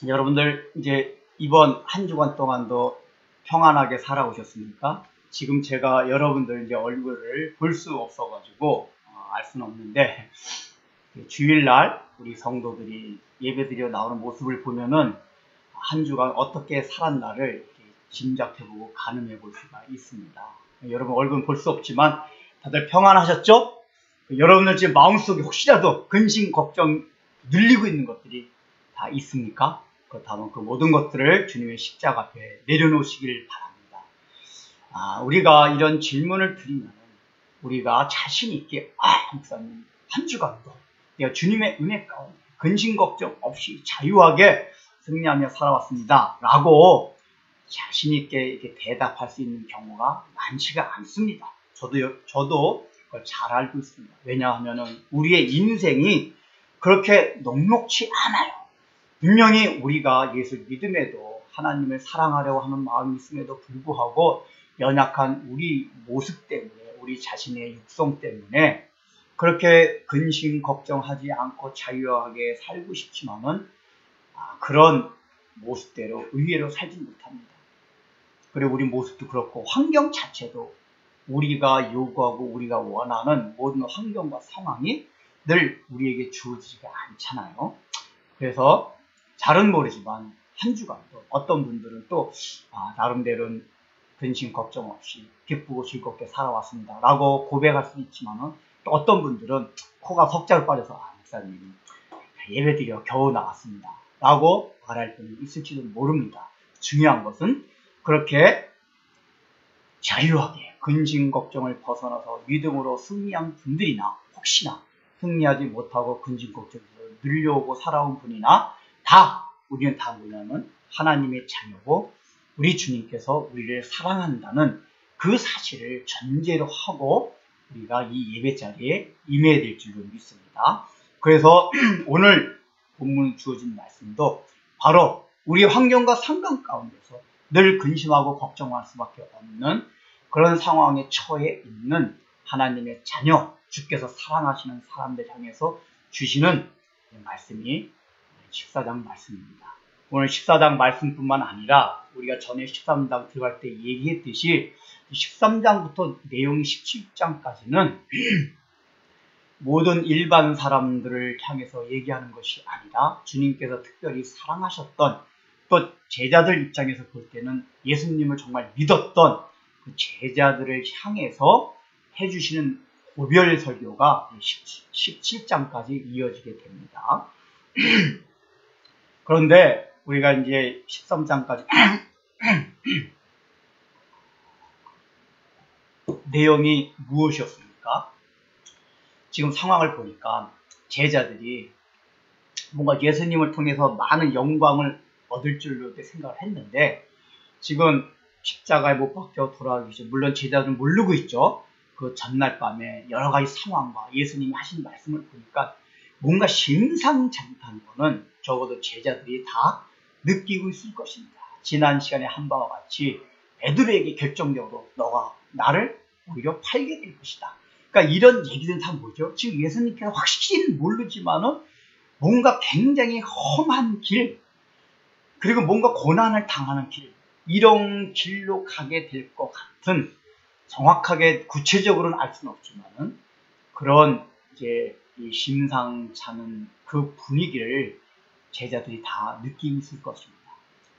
여러분들 이제 이번 한 주간 동안도 평안하게 살아오셨습니까? 지금 제가 여러분들 이제 얼굴을 볼 수 없어가지고 알 수는 없는데, 주일날 우리 성도들이 예배드려 나오는 모습을 보면은 한 주간 어떻게 살았나를 짐작해보고 가늠해 볼 수가 있습니다. 여러분 얼굴은 볼 수 없지만 다들 평안하셨죠? 여러분들 지금 마음속에 혹시라도 근심 걱정 눌리고 있는 것들이 다 있습니까? 그렇다면 그 모든 것들을 주님의 십자가 앞에 내려놓으시길 바랍니다. 우리가 이런 질문을 드리면 우리가 자신 있게 목사님 한 주간도 내가 주님의 은혜 가운데 근심 걱정 없이 자유하게 승리하며 살아왔습니다 라고 자신 있게 이렇게 대답할 수 있는 경우가 많지가 않습니다. 저도 그걸 잘 알고 있습니다. 왜냐하면 우리의 인생이 그렇게 녹록치 않아요. 분명히 우리가 예수를 믿음에도 하나님을 사랑하려고 하는 마음이 있음에도 불구하고 연약한 우리 모습 때문에, 우리 자신의 육성 때문에 그렇게 근심 걱정하지 않고 자유하게 살고 싶지만은 그런 모습대로 의외로 살지 못합니다. 그리고 우리 모습도 그렇고 환경 자체도 우리가 요구하고 우리가 원하는 모든 환경과 상황이 늘 우리에게 주어지지가 않잖아요. 그래서 잘은 모르지만 한 주간도 어떤 분들은 또 나름대로는 근심 걱정 없이 기쁘고 즐겁게 살아왔습니다 라고 고백할 수 있지만 또 어떤 분들은 코가 석자로 빠져서 목사님 예배드려 겨우 나왔습니다 라고 말할 때는 있을지도 모릅니다. 중요한 것은 그렇게 자유하게 근심 걱정을 벗어나서 믿음으로 승리한 분들이나 혹시나 승리하지 못하고 근심 걱정으로 늘려오고 살아온 분이나 우리는 다 뭐냐면 하나님의 자녀고 우리 주님께서 우리를 사랑한다는 그 사실을 전제로 하고 우리가 이 예배 자리에 임해야 될 줄로 믿습니다. 그래서 오늘 본문 주어진 말씀도 바로 우리 환경과 상관 가운데서 늘 근심하고 걱정할 수밖에 없는 그런 상황에 처해 있는 하나님의 자녀, 주께서 사랑하시는 사람들 향해서 주시는 말씀이 14장 말씀입니다. 오늘 14장 말씀뿐만 아니라 우리가 전에 13장 들어갈 때 얘기했듯이 13장부터 내용이 17장까지는 모든 일반 사람들을 향해서 얘기하는 것이 아니라 주님께서 특별히 사랑하셨던 또 제자들 입장에서 볼 때는 예수님을 정말 믿었던 그 제자들을 향해서 해주시는 고별 설교가 17장까지 이어지게 됩니다. 그런데 우리가 이제 13장까지 내용이 무엇이었습니까? 지금 상황을 보니까 제자들이 뭔가 예수님을 통해서 많은 영광을 얻을 줄로 생각을 했는데 지금 십자가에 못 박혀 돌아가기 전 물론 제자들은 모르고 있죠. 그 전날 밤에 여러 가지 상황과 예수님이 하신 말씀을 보니까 뭔가 심상찮다는 거는 적어도 제자들이 다 느끼고 있을 것입니다. 지난 시간에 한 바와 같이 베드로에게 결정적으로 너가 나를 오히려 팔게 될 것이다. 그러니까 이런 얘기들은 다 뭐죠? 지금 예수님께서 확실히 모르지만은 뭔가 굉장히 험한 길, 그리고 뭔가 고난을 당하는 길, 이런 길로 가게 될 것 같은, 정확하게 구체적으로는 알 수는 없지만은 그런 이제 이 심상찮은 그 분위기를 제자들이 다 느끼고 있을 것입니다.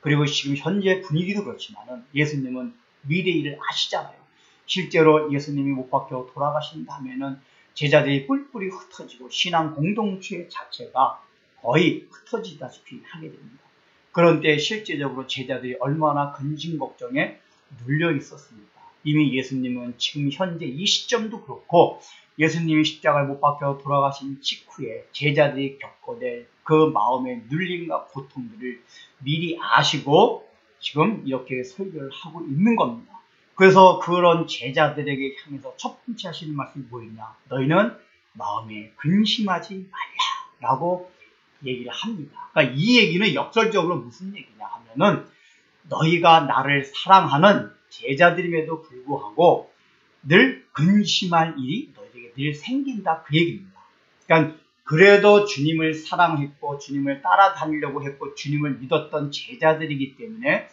그리고 지금 현재 분위기도 그렇지만은 예수님은 미래 일을 아시잖아요. 실제로 예수님이 못 박혀 돌아가신 다음에는 제자들이 뿔뿔이 흩어지고 신앙 공동체 자체가 거의 흩어지다시피 하게 됩니다. 그런데 실제적으로 제자들이 얼마나 근심 걱정에 눌려 있었습니까? 이미 예수님은 지금 현재 이 시점도 그렇고 예수님이 십자가에 못 박혀 돌아가신 직후에 제자들이 겪어낼 그 마음의 눌림과 고통들을 미리 아시고 지금 이렇게 설교를 하고 있는 겁니다. 그래서 그런 제자들에게 향해서 첫 번째 하시는 말씀이 뭐였냐? 너희는 마음에 근심하지 말라 라고 얘기를 합니다. 그러니까 이 얘기는 역설적으로 무슨 얘기냐 하면은 너희가 나를 사랑하는 제자들임에도 불구하고 늘 근심할 일이 너희에게 늘 생긴다 그 얘기입니다. 그러니까 그래도 주님을 사랑했고 주님을 따라다니려고 했고 주님을 믿었던 제자들이기 때문에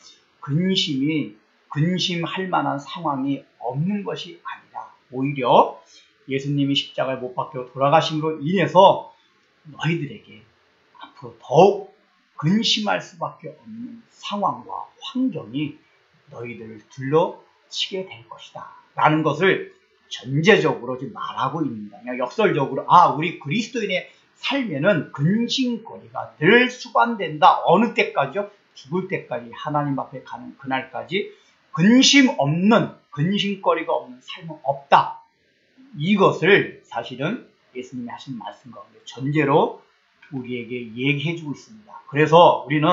근심할 만한 상황이 없는 것이 아니라 오히려 예수님이 십자가에 못 박혀 돌아가심으로 인해서 너희들에게 앞으로 더욱 근심할 수밖에 없는 상황과 환경이 너희들을 둘러치게 될 것이다 라는 것을 전제적으로 지금 말하고 있습니다. 그냥 역설적으로 우리 그리스도인의 삶에는 근심거리가 늘 수반된다. 어느 때까지요? 죽을 때까지 하나님 앞에 가는 그날까지 근심거리가 없는 삶은 없다. 이것을 사실은 예수님이 하신 말씀 가운데 전제로 우리에게 얘기해주고 있습니다. 그래서 우리는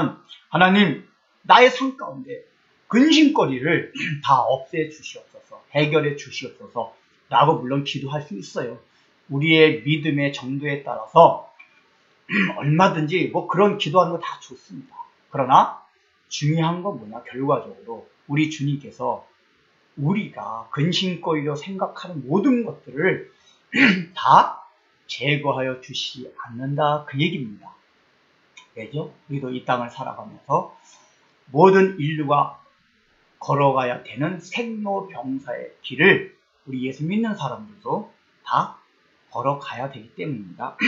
하나님 나의 삶 가운데 근심거리를 다 없애 주시옵소서, 해결해 주시옵소서 라고 물론 기도할 수 있어요. 우리의 믿음의 정도에 따라서 얼마든지 그런 기도하는 거 다 좋습니다. 그러나 중요한 건 뭐냐? 결과적으로 우리 주님께서 우리가 근심거리로 생각하는 모든 것들을 다 제거하여 주시지 않는다 그 얘기입니다. 왜죠? 우리도 이 땅을 살아가면서 모든 인류가 걸어가야 되는 생로병사의 길을 우리 예수 믿는 사람들도 다 걸어가야 되기 때문입니다.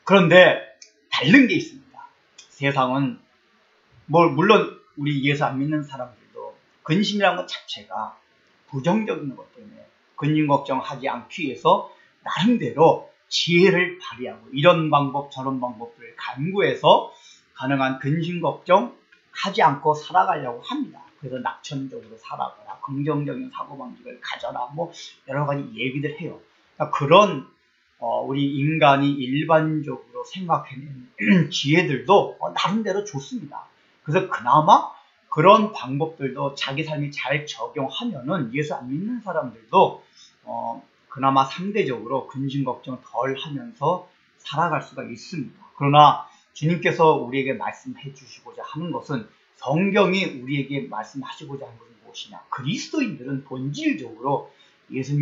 그런데 다른 게 있습니다. 세상은 물론 우리 예수 안 믿는 사람들도 근심이라는 것 자체가 부정적인 것 때문에 근심 걱정하지 않기 위해서 나름대로 지혜를 발휘하고 이런 방법 저런 방법들을 간구해서 가능한 근심 걱정 하지 않고 살아가려고 합니다. 그래서 낙천적으로 살아가라, 긍정적인 사고방식을 가져라, 여러 가지 얘기들 해요. 그러니까 그런 우리 인간이 일반적으로 생각해낸 지혜들도 나름대로 좋습니다. 그래서 그나마 그런 방법들도 자기 삶이 잘 적용하면은 예수 안 믿는 사람들도 그나마 상대적으로 근심 걱정 덜 하면서 살아갈 수가 있습니다. 그러나 주님께서 우리에게 말씀해 주시고자 하는 것은 성경이 우리에게 말씀하시고자 하는 것은 무엇이냐? 그리스도인들은 본질적으로 예수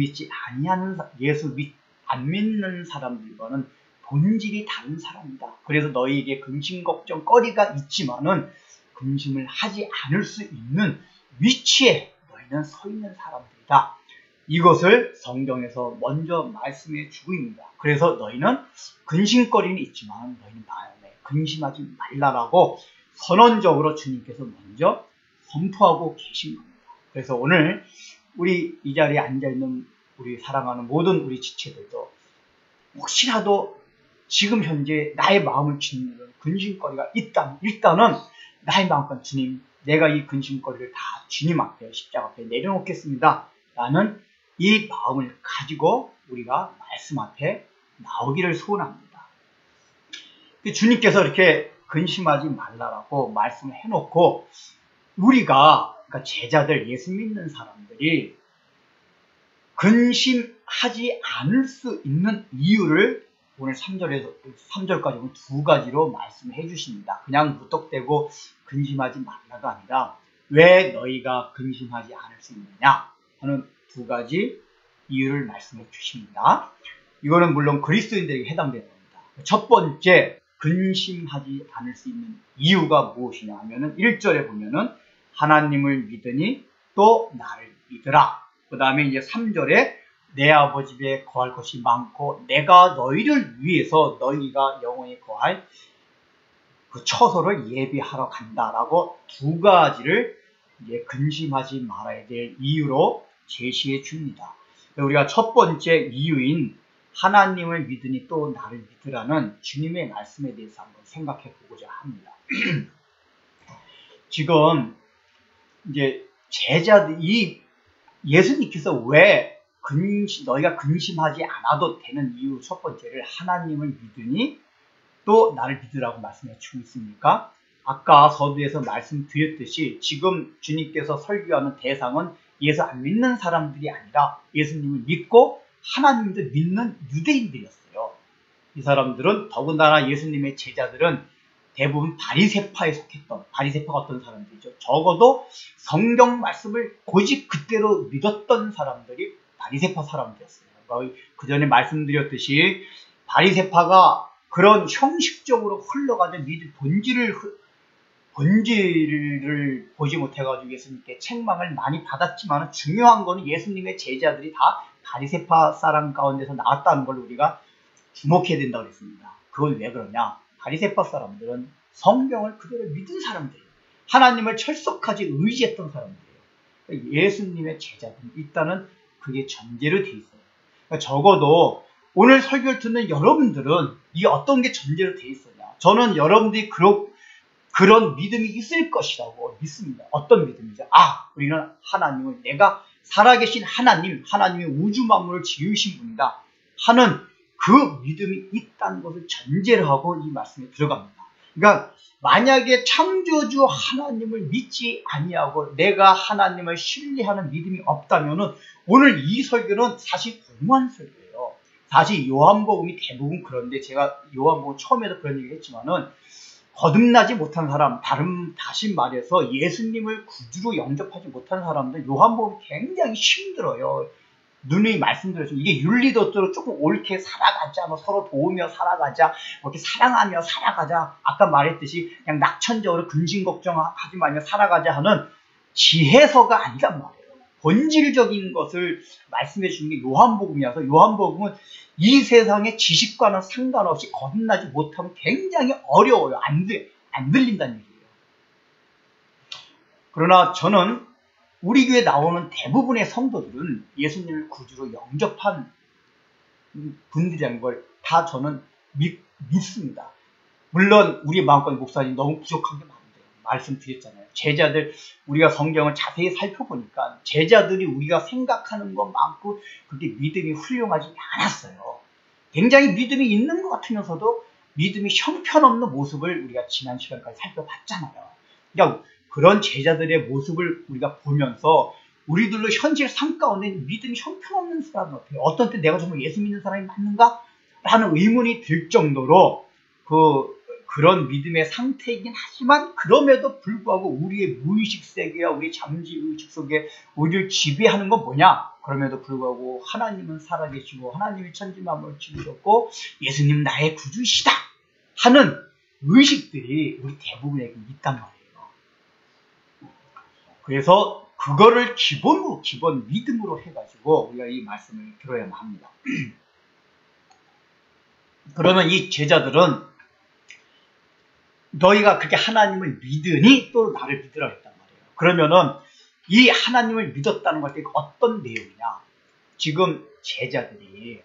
안 믿는 사람들과는 본질이 다른 사람이다. 그래서 너희에게 근심 걱정거리가 있지만은 근심을 하지 않을 수 있는 위치에 너희는 서 있는 사람들이다. 이것을 성경에서 먼저 말씀해 주고 있습니다. 그래서 너희는 근심거리는 있지만 너희는 마음에 근심하지 말라라고 선언적으로 주님께서 먼저 선포하고 계신 겁니다. 그래서 오늘 우리 이 자리에 앉아있는 우리 사랑하는 모든 우리 지체들도 혹시라도 지금 현재 나의 마음을 짓누르는 근심거리가 있다면 일단은 나의 마음과 주님, 내가 이 근심거리를 다 주님 앞에 십자가 앞에 내려놓겠습니다 라는 이 마음을 가지고 우리가 말씀 앞에 나오기를 소원합니다. 주님께서 이렇게 근심하지 말라라고 말씀을 해놓고 우리가 그러니까 제자들, 예수 믿는 사람들이 근심하지 않을 수 있는 이유를 오늘 3절까지 두 가지로 말씀해 주십니다. 그냥 무턱대고 근심하지 말라가 아니라 왜 너희가 근심하지 않을 수 있느냐 하는 두 가지 이유를 말씀해 주십니다. 이거는 물론 그리스도인들에게 해당되는 겁니다. 첫 번째, 근심하지 않을 수 있는 이유가 무엇이냐 하면은 1절에 보면은 하나님을 믿으니 또 나를 믿으라. 그 다음에 이제 3절에 내 아버지 집에 거할 것이 많고 내가 너희를 위해서 너희가 영원히 거할 그 처소를 예비하러 간다라고 두 가지를 이제 근심하지 말아야 될 이유로 제시해 줍니다. 우리가 첫 번째 이유인 하나님을 믿으니 또 나를 믿으라는 주님의 말씀에 대해서 한번 생각해 보고자 합니다. 지금 이제 제자들이 예수님께서 왜 너희가 근심하지 않아도 되는 이유 첫 번째를 하나님을 믿으니 또 나를 믿으라고 말씀해 주고 있습니까? 아까 서두에서 말씀드렸듯이 지금 주님께서 설교하는 대상은 예수 안 믿는 사람들이 아니라 예수님을 믿고 하나님도 믿는 유대인들이었어요. 이 사람들은 더군다나 예수님의 제자들은 대부분 바리새파에 속했던, 바리새파가 어떤 사람들이죠. 적어도 성경 말씀을 고집 그대로 믿었던 사람들이 바리새파 사람들이었어요. 그 전에 말씀드렸듯이 바리새파가 그런 형식적으로 흘러가는 믿음 본질을 보지 못해가지고 예수님께 책망을 많이 받았지만, 중요한 거는 예수님의 제자들이 다 바리새파 사람 가운데서 나왔다는 걸 우리가 주목해야 된다고 했습니다. 그건 왜 그러냐? 바리새파 사람들은 성경을 그대로 믿은 사람들이에요. 하나님을 철석하지 의지했던 사람들이에요. 예수님의 제자들은 일단은 그게 전제로 돼 있어요. 그러니까 적어도 오늘 설교를 듣는 여러분들은 이게 어떤 게 전제로 돼 있었냐? 저는 여러분들이 그런 믿음이 있을 것이라고 믿습니다. 어떤 믿음이죠? 우리는 하나님을, 내가 살아계신 하나님이 우주 만물을 지으신 분이다 하는 그 믿음이 있다는 것을 전제로 하고 이 말씀에 들어갑니다. 그러니까 만약에 창조주 하나님을 믿지 아니하고 내가 하나님을 신뢰하는 믿음이 없다면은 오늘 이 설교는 사실 공허한 설교예요. 사실 요한복음이 대부분 그런데, 제가 요한복음 처음에도 그런 얘기를 했지만은, 거듭나지 못한 사람, 다시 말해서 예수님을 구주로 영접하지 못한 사람들, 요한복음이 굉장히 힘들어요. 누누이 말씀드렸죠. 이게 윤리도대로 조금 옳게 살아가자, 서로 도우며 살아가자, 이렇게 사랑하며 살아가자, 아까 말했듯이 그냥 낙천적으로 근심 걱정하지 말며 살아가자 하는 지혜서가 아니란 말이에요. 본질적인 것을 말씀해 주는 게 요한복음이라서, 요한복음은 이 세상의 지식과는 상관없이 거듭나지 못하면 굉장히 어려워요. 안 들린다는 얘기예요. 그러나 저는 우리 교회에 나오는 대부분의 성도들은 예수님을 구주로 영접한 분들이라는 걸 다 저는 믿습니다. 물론 우리 마음껏 목사님 너무 부족한 게 많은데요. 말씀드렸잖아요. 제자들, 우리가 성경을 자세히 살펴보니까 제자들이 우리가 생각하는 것만큼 그렇게 믿음이 훌륭하지 않았어요. 굉장히 믿음이 있는 것 같으면서도 믿음이 형편없는 모습을 우리가 지난 시간까지 살펴봤잖아요. 그러니까 그런 제자들의 모습을 우리가 보면서 우리들로 현실 삶 가운데 믿음이 형편없는 사람은 어때요? 어떤 때 내가 정말 예수 믿는 사람이 맞는가? 라는 의문이 들 정도로 그런 믿음의 상태이긴 하지만, 그럼에도 불구하고 우리의 무의식 세계와 우리 잠재의식 속에 우리를 지배하는 건 뭐냐? 그럼에도 불구하고 하나님은 살아계시고 하나님이 천지만물을 지으셨고 예수님 나의 구주시다 하는 의식들이 우리 대부분에게 있단 말이에요. 그래서 그거를 기본 믿음으로 해가지고 우리가 이 말씀을 들어야만 합니다. 그러면 이 제자들은 너희가 그렇게 하나님을 믿으니 또 나를 믿으라 했단 말이에요. 그러면은 이 하나님을 믿었다는 것이 어떤 내용이냐? 지금 제자들이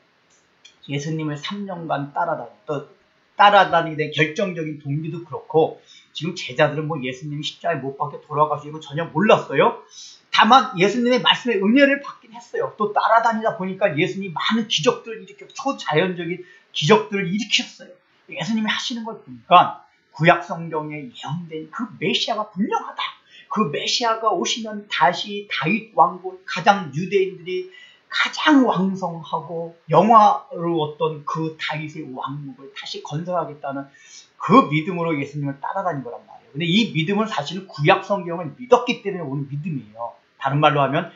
예수님을 3년간 따라다니게 된 결정적인 동기도 그렇고, 지금 제자들은 예수님이 십자가에 못 박혀 돌아가시고 전혀 몰랐어요. 다만 예수님의 말씀에 은혜를 받긴 했어요. 또 따라다니다 보니까 예수님이 많은 기적들을 일으켜, 초자연적인 기적들을 일으켰어요. 예수님이 하시는 걸 보니까 구약 성경에 예언된 그 메시아가 분명하다. 그 메시아가 오시면 다시 다윗 왕국, 가장 유대인들이 가장 왕성하고 영화로웠던 그 다윗의 왕국을 다시 건설하겠다는 그 믿음으로 예수님을 따라다닌 거란 말이에요. 근데 이 믿음은 사실은 구약 성경을 믿었기 때문에 오는 믿음이에요. 다른 말로 하면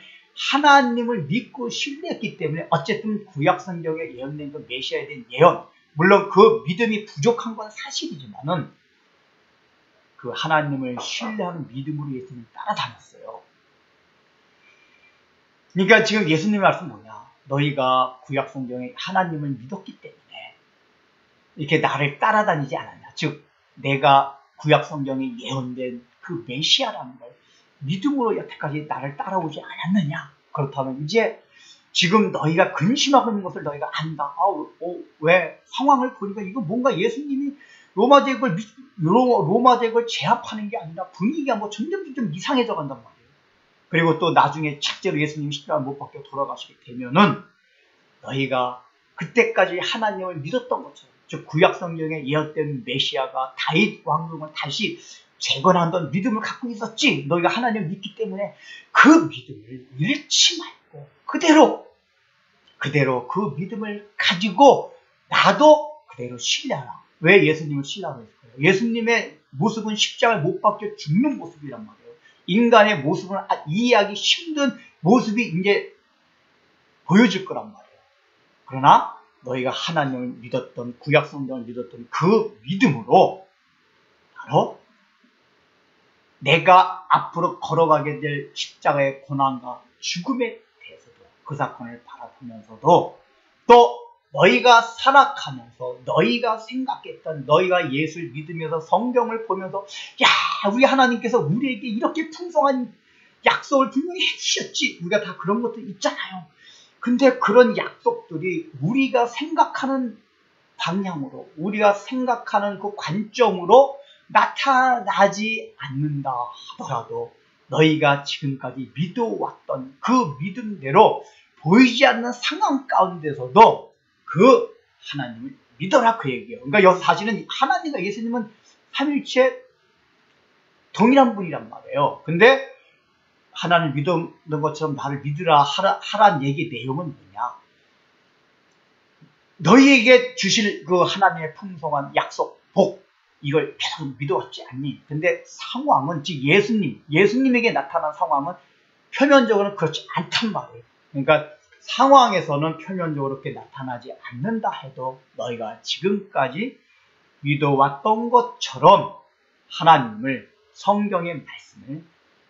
하나님을 믿고 신뢰했기 때문에 어쨌든 구약 성경에 예언된 그 메시아에 대한 예언, 물론 그 믿음이 부족한 건 사실이지만은 그 하나님을 신뢰하는 믿음으로 예수님을 따라다녔어요. 그러니까 지금 예수님의 말씀 뭐냐? 너희가 구약 성경에 하나님을 믿었기 때문에 이렇게 나를 따라다니지 않았냐? 즉 내가 구약 성경에 예언된 그 메시아라는 걸 믿음으로 여태까지 나를 따라오지 않았느냐? 그렇다면 이제 지금 너희가 근심하고 있는 것을 너희가 안다. 왜? 상황을 보니까 이거 뭔가 예수님이 로마 제국을 제압하는 게 아니라 분위기가 점점 좀 이상해져 간단 말이에요. 그리고 또 나중에 실제로 예수님이 십자가 못 박혀 돌아가시게 되면은 너희가 그때까지 하나님을 믿었던 것처럼, 즉 구약 성경에 예언된 메시아가 다윗 왕국을 다시 재건한다는 믿음을 갖고 있었지. 너희가 하나님을 믿기 때문에 그 믿음을 잃지 말고 그대로 그 믿음을 가지고 나도 그대로 신뢰하라. 왜 예수님을 신라고 했을까요? 예수님의 모습은 십자가에 못 박혀 죽는 모습이란 말이에요. 인간의 모습은 이해하기 힘든 모습이 이제 보여질 거란 말이에요. 그러나 너희가 하나님을 믿었던, 구약 성경을 믿었던 그 믿음으로 바로 내가 앞으로 걸어가게 될 십자가의 고난과 죽음에 대해서도 그 사건을 바라보면서도 또 너희가 살아가면서 너희가 생각했던, 너희가 예수를 믿으면서 성경을 보면서 야, 우리 하나님께서 우리에게 이렇게 풍성한 약속을 분명히 해주셨지. 우리가 다 그런 것도 있잖아요. 근데 그런 약속들이 우리가 생각하는 방향으로, 우리가 생각하는 그 관점으로 나타나지 않는다 하더라도 너희가 지금까지 믿어왔던 그 믿음대로 보이지 않는 상황 가운데서도 그 하나님을 믿어라, 그 얘기예요. 그러니까 여기서 사실은 하나님과 예수님은 삼일체 동일한 분이란 말이에요. 근데 하나님을 믿는 것처럼 나를 믿으라 하란 얘기 내용은 뭐냐? 너희에게 주실 그 하나님의 풍성한 약속, 복, 이걸 계속 믿어왔지 않니? 근데 상황은, 즉 예수님에게 나타난 상황은 표면적으로는 그렇지 않단 말이에요. 그러니까 상황에서는 표면적으로 그렇게 나타나지 않는다 해도 너희가 지금까지 믿어왔던 것처럼 하나님을, 성경의 말씀을,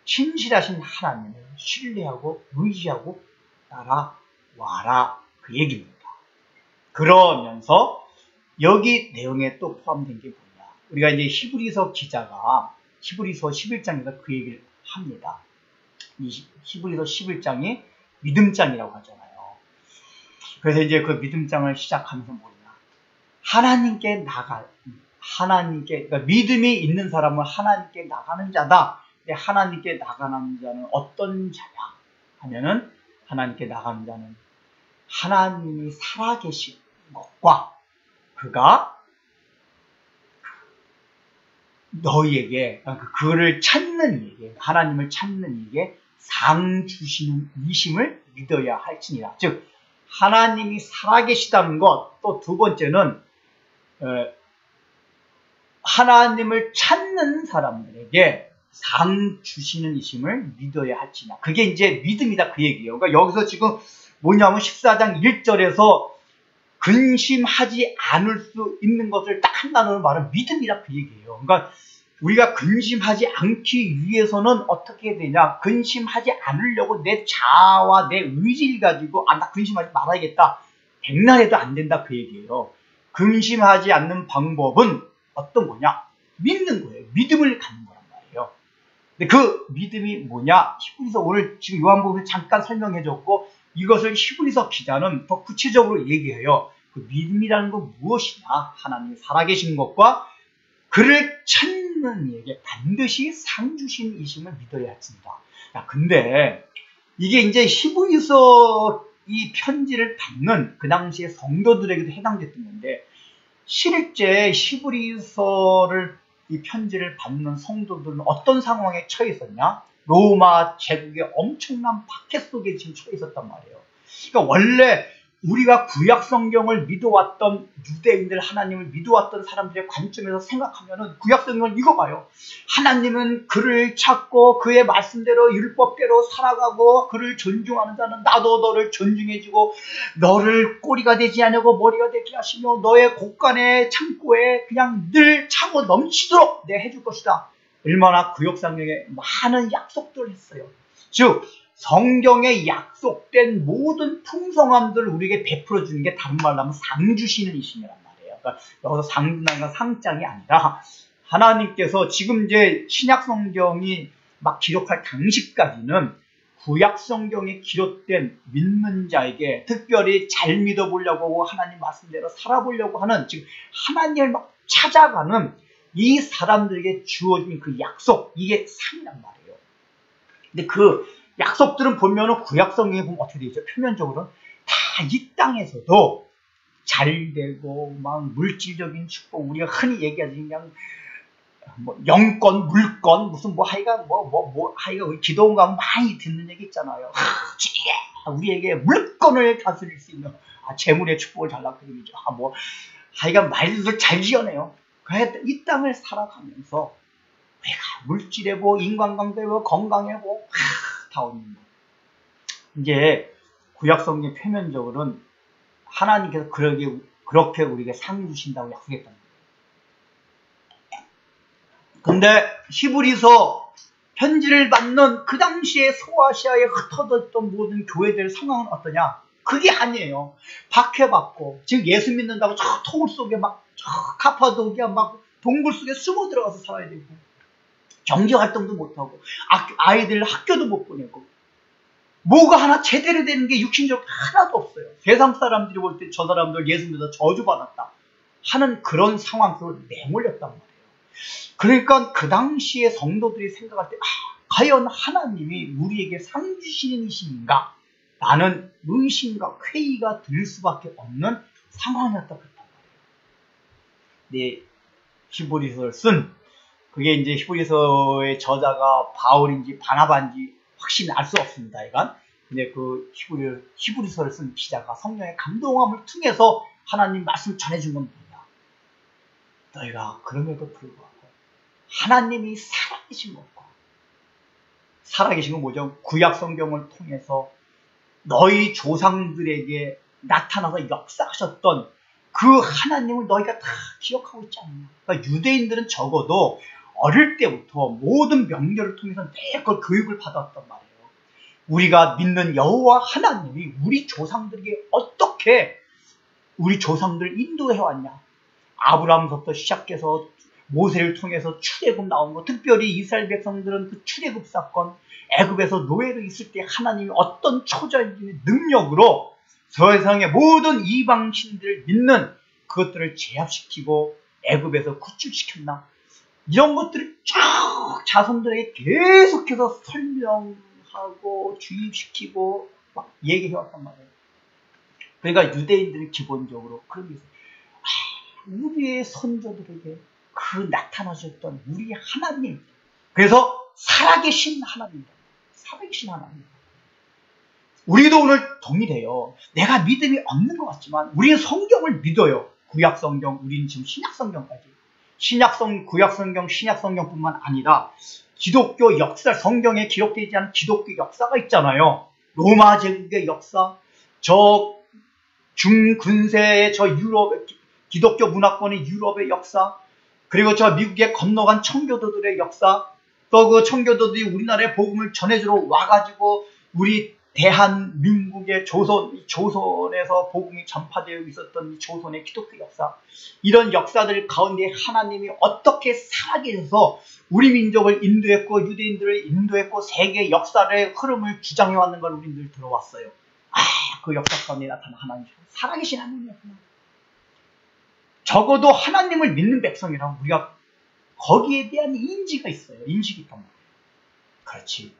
신실하신 하나님을 신뢰하고 의지하고 따라와라, 그 얘기입니다. 그러면서 여기 내용에 또 포함된 게 뭐냐? 우리가 이제 히브리서 기자가 히브리서 11장에서 그 얘기를 합니다. 이 히브리서 11장이 믿음장이라고 하잖아요. 그래서 이제 그 믿음장을 시작하면서 뭐냐? 그러니까 믿음이 있는 사람은 하나님께 나가는 자다. 근데 하나님께 나가는 자는 어떤 자냐 하면은, 하나님께 나가는 자는 하나님이 살아계신 것과 그가 너희에게, 그를 찾는 이에게, 하나님을 찾는 이에게 상 주시는 이심을 믿어야 할지니라. 즉 하나님이 살아계시다는 것, 또 두 번째는 하나님을 찾는 사람들에게 상 주시는 이심을 믿어야 할지냐. 그게 이제 믿음이다, 그 얘기예요. 그러니까 여기서 지금 뭐냐면 14장 1절에서 근심하지 않을 수 있는 것을 딱 한 단어로 말하면 믿음이라, 그 얘기예요. 그러니까 우리가 근심하지 않기 위해서는 어떻게 해야 되냐? 근심하지 않으려고 내 자아와 내 의지를 가지고 나 근심하지 말아야겠다, 백날 해도 안 된다, 그 얘기예요. 근심하지 않는 방법은 어떤 거냐? 믿는 거예요. 믿음을 갖는 거란 말이에요. 근데 그 믿음이 뭐냐? 히브리서, 오늘 지금 요한복음을 잠깐 설명해줬고, 이것을 히브리서 기자는 더 구체적으로 얘기해요. 그 믿음이라는 건 무엇이냐? 하나님이 살아계신 것과 그를 찾는 이에게 반드시 상 주신 이심을 믿어야 했습니다. 근데 이게 이제 히브리서 이 편지를 받는 그 당시에 성도들에게도 해당됐던 건데, 실제 히브리서를, 이 편지를 받는 성도들은 어떤 상황에 처해 있었냐? 로마 제국의 엄청난 박해 속에 지금 처해 있었단 말이에요. 그러니까 원래 우리가 구약 성경을 믿어왔던 유대인들, 하나님을 믿어왔던 사람들의 관점에서 생각하면은 구약 성경을 읽어봐요. 하나님은 그를 찾고 그의 말씀대로 율법대로 살아가고 그를 존중하는 자는 나도 너를 존중해주고 너를 꼬리가 되지 않고 머리가 되게 하시며 너의 곳간의 창고에 그냥 늘 차고 넘치도록 내 해줄 것이다. 얼마나 구약 성경에 많은 약속들을 했어요. 즉 성경에 약속된 모든 풍성함들을 우리에게 베풀어 주는 게 다른 말로 하면 상 주시는 이심이란 말이에요. 그러니까 여기서 상이라는 건 상장이 아니라 하나님께서 지금 이제 신약 성경이 막 기록할 당시까지는 구약 성경에 기록된 믿는 자에게 특별히 잘 믿어보려고 하고 하나님 말씀대로 살아보려고 하는, 지금 하나님을 막 찾아가는 이 사람들에게 주어진 그 약속, 이게 상이란 말이에요. 근데 그 약속들은 보면은 구약 성경에 보면 어떻게 되죠? 표면적으로는 다 이 땅에서도 잘 되고 막 물질적인 축복, 우리가 흔히 얘기하지 그냥 뭐 영권, 물권, 무슨 뭐 하여간 하여간 우리 기도원 가면 많이 듣는 얘기 있잖아요. 우리에게 물권을 다스릴 수 있는 재물의 축복을 달라고 얘기죠. 하여간 말도 잘 지어내요. 이 땅을 살아가면서 우리가 물질에고 인간관계고 건강에고 다 얻는 거. 이제 구약성경 표면적으로는 하나님께서 그렇게 우리에게 상 주신다고 약속했단 말이에요. 근데 히브리서 편지를 받는 그 당시에 소아시아에 흩어졌던 모든 교회들 상황은 어떠냐? 그게 아니에요. 박해받고, 즉 예수 믿는다고 저 토굴 속에 막, 저 카파도기아 막 동굴 속에 숨어 들어가서 살아야 되고, 경제활동도 못하고, 아이들 학교도 못 보내고, 뭐가 하나 제대로 되는 게 육신적으로 하나도 없어요. 세상 사람들이 볼 때 저 사람들 예수 믿어 저주받았다 하는 그런 상황 속으로 내몰렸단 말이에요. 그러니까 그 당시에 성도들이 생각할 때 과연 하나님이 우리에게 상 주시는 이신가? 라는 의심과 회의가 들 수밖에 없는 상황이었다 그랬단 말이에요. 네, 히브리서를 쓴 그게 이제 히브리서의 저자가 바울인지 바나바인지 확실히 알 수 없습니다. 이건 근데 그 히브리서를 쓴 기자가 성령의 감동함을 통해서 하나님 말씀 전해준 건 뭐냐? 너희가 그럼에도 불구하고 하나님이 살아계신 것과 살아계신 건 뭐죠? 구약 성경을 통해서 너희 조상들에게 나타나서 역사하셨던 그 하나님을 너희가 다 기억하고 있지 않느냐? 그러니까 유대인들은 적어도 어릴 때부터 모든 명절을 통해서 매걸 교육을 받았단 말이에요. 우리가 믿는 여호와 하나님이 우리 조상들에게 어떻게 우리 조상들을 인도해왔냐? 아브라함부터 시작해서 모세를 통해서 출애굽 나온 거, 특별히 이스라엘 백성들은 그 출애굽 사건, 애굽에서 노예로 있을 때 하나님이 어떤 초자적인 능력으로 세상의 모든 이방신들을 믿는 그것들을 제압시키고 애굽에서 구출시켰나? 이런 것들을 쫙 자손들에게 계속해서 설명하고 주입시키고 막 얘기해왔단 말이에요. 그러니까 유대인들은 기본적으로 그런 게 있어요. 우리의 선조들에게 그 나타나셨던 우리 하나님, 그래서 살아계신 하나님입니다. 살아계신 하나님. 우리도 오늘 동일해요. 내가 믿음이 없는 것 같지만 우리는 성경을 믿어요. 구약성경, 우리는 지금 신약성경까지. 구약성경, 신약성경뿐만 아니라 기독교 역사, 성경에 기록되지 않은 기독교 역사가 있잖아요. 로마 제국의 역사, 저 중근세의 저 유럽, 기독교 문화권의 유럽의 역사, 그리고 저 미국에 건너간 청교도들의 역사, 또 그 청교도들이 우리나라에 복음을 전해주러 와가지고 우리 대한민국의 조선에서 복음이 전파되어 있었던 조선의 기독교 역사, 이런 역사들 가운데 하나님이 어떻게 살아계셔서 우리 민족을 인도했고 유대인들을 인도했고 세계 역사의 흐름을 주장해왔는 걸 우리들 들어왔어요. 그 역사 가운데 나타난 하나님, 살아계신 하나님이었구나. 적어도 하나님을 믿는 백성이라면 우리가 거기에 대한 인지가 있어요. 인식이 있단 말이에요. 그렇지.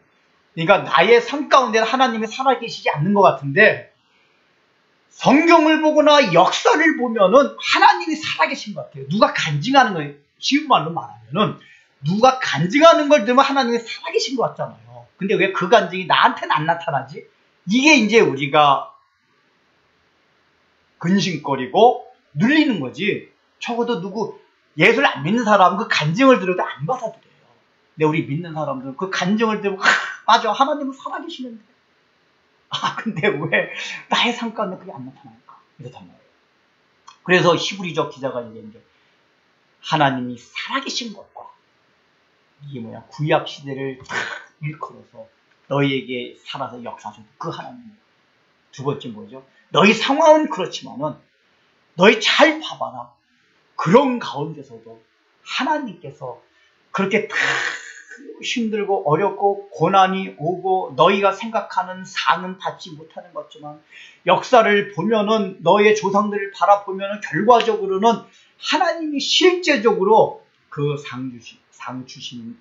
그러니까 나의 삶 가운데는 하나님이 살아계시지 않는 것 같은데 성경을 보거나 역사를 보면은 하나님이 살아계신 것 같아요. 누가 간증하는 거예요. 쉬운 말로 말하면은 누가 간증하는 걸 들으면 하나님이 살아계신 것 같잖아요. 근데 왜 그 간증이 나한테는 안 나타나지? 이게 이제 우리가 근심거리고 눌리는 거지. 적어도 예수를 안 믿는 사람은 그 간증을 들어도 안 받아들여요. 근데 우리 믿는 사람들은 그 간증을 들으면 맞아, 하나님은 살아계시는데 근데 왜 나의 삶 가운데 그게 안 나타날까? 이렇단 말이에요. 그래서 히브리서 기자가 이제 하나님이 살아계신 것과 이게 뭐야, 구약 시대를 다 일컬어서 너희에게 살아서 역사하셔도 그 하나님. 두 번째 뭐죠? 너희 상황은 그렇지만은 너희 잘 봐봐라. 그런 가운데서도 하나님께서 그렇게 다 힘들고 어렵고 고난이 오고 너희가 생각하는 상은 받지 못하는 것 같지만 역사를 보면은 너의 조상들을 바라보면은 결과적으로는 하나님이 실제적으로 그 상 주시는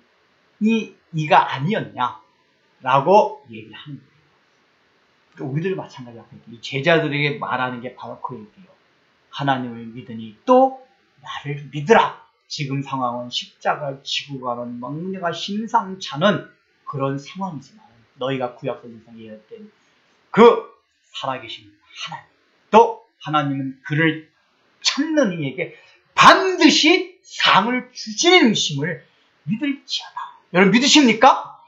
이가 아니었냐라고 얘기하는 거예요. 그러니까 우리들 마찬가지야. 이 제자들에게 말하는 게 바로 그 얘기예요. 하나님을 믿으니 또 나를 믿으라. 지금 상황은 십자가를 지고 가는 막내가 심상찮은 그런 상황이지만 너희가 구약성경에서 얘기했던 그 살아계신 하나님, 또 하나님은 그를 참는 이에게 반드시 상을 주시는 심을 믿을지어다. 여러분 믿으십니까?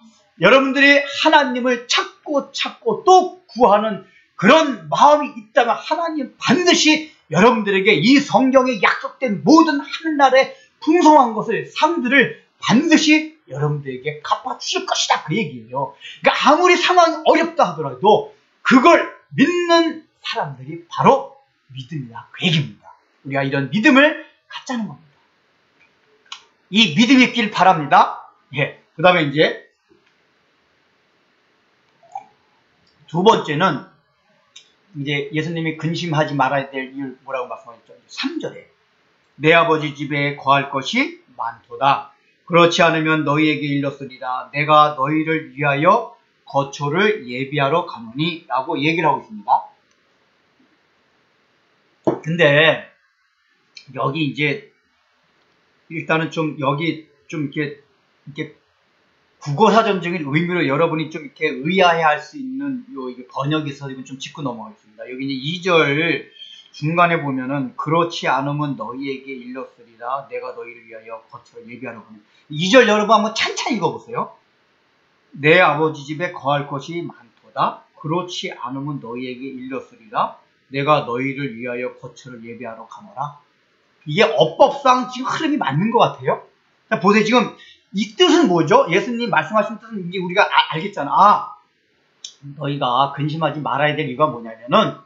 여러분들이 하나님을 찾고 또 구하는 그런 마음이 있다면 하나님 반드시 여러분들에게 이 성경에 약속된 모든 하늘나라의 풍성한 것을, 상들을 반드시 여러분들에게 갚아주실 것이다. 그 얘기예요. 그러니까 아무리 상황이 어렵다 하더라도 그걸 믿는 사람들이 바로 믿음이다. 그 얘기입니다. 우리가 이런 믿음을 갖자는 겁니다. 이 믿음이 있길 바랍니다. 예. 그 다음에 이제 두 번째는 이제 예수님이 근심하지 말아야 될 이유 뭐라고 말씀하셨죠? 3절에 내 아버지 집에 거할 것이 많도다. 그렇지 않으면 너희에게 일렀으리라. 내가 너희를 위하여 거처를 예비하러 가노니 라고 얘기를 하고 있습니다. 근데 여기 이제 일단은 좀 여기 좀 이렇게 국어사전적인 의미로 여러분이 좀 이렇게 의아해할 수 있는 요 이게 번역에서 좀 짚고 넘어가겠습니다. 여기 이제 2절 중간에 보면은 그렇지 않으면 너희에게 일렀으리라. 내가 너희를 위하여 거처를 예비하러 가노니. 2절 여러분 한번 찬찬히 읽어보세요. 내 아버지 집에 거할 것이 많도다. 그렇지 않으면 너희에게 일렀으리라. 내가 너희를 위하여 거처를 예비하러 가노라. 이게 어법상 지금 흐름이 맞는 것 같아요. 자, 보세요. 지금 이 뜻은 뭐죠? 예수님 말씀하신 뜻은 이제 우리가 알겠잖아. 너희가 근심하지 말아야 될 이유가 뭐냐면은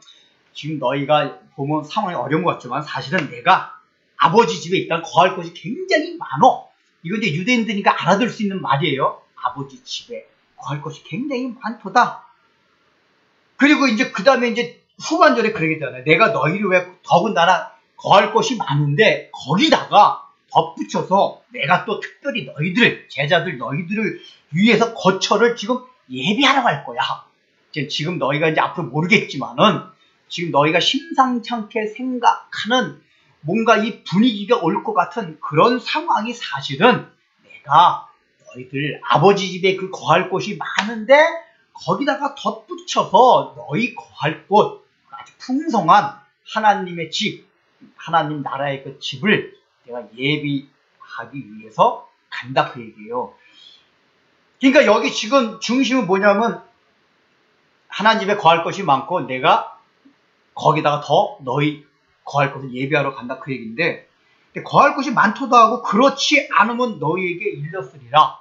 지금 너희가 보면 상황이 어려운 것 같지만 사실은 내가 아버지 집에 일단 거할 것이 굉장히 많어. 이거 이제 유대인들이니까 알아들 수 있는 말이에요. 아버지 집에 거할 것이 굉장히 많도다. 그리고 이제 그 다음에 이제 후반절에 그러겠잖아요. 내가 너희를 왜 더군다나 거할 것이 많은데 거기다가 덧붙여서 내가 또 특별히 너희들, 제자들 너희들을 위해서 거처를 지금 예비하러 갈 거야. 지금 너희가 이제 앞으로 모르겠지만은 지금 너희가 심상찮게 생각하는 뭔가 이 분위기가 올 것 같은 그런 상황이 사실은 내가 너희들 아버지 집에 그 거할 곳이 많은데 거기다가 덧붙여서 너희 거할 곳, 아주 풍성한 하나님의 집, 하나님 나라의 그 집을 내가 예비하기 위해서 간다 그 얘기예요. 그러니까 여기 지금 중심은 뭐냐면 하나님 집에 거할 것이 많고 내가 거기다가 더 너희 거할 것을 예비하러 간다 그 얘기인데 거할 것이 많도다 하고 그렇지 않으면 너희에게 일렀으리라.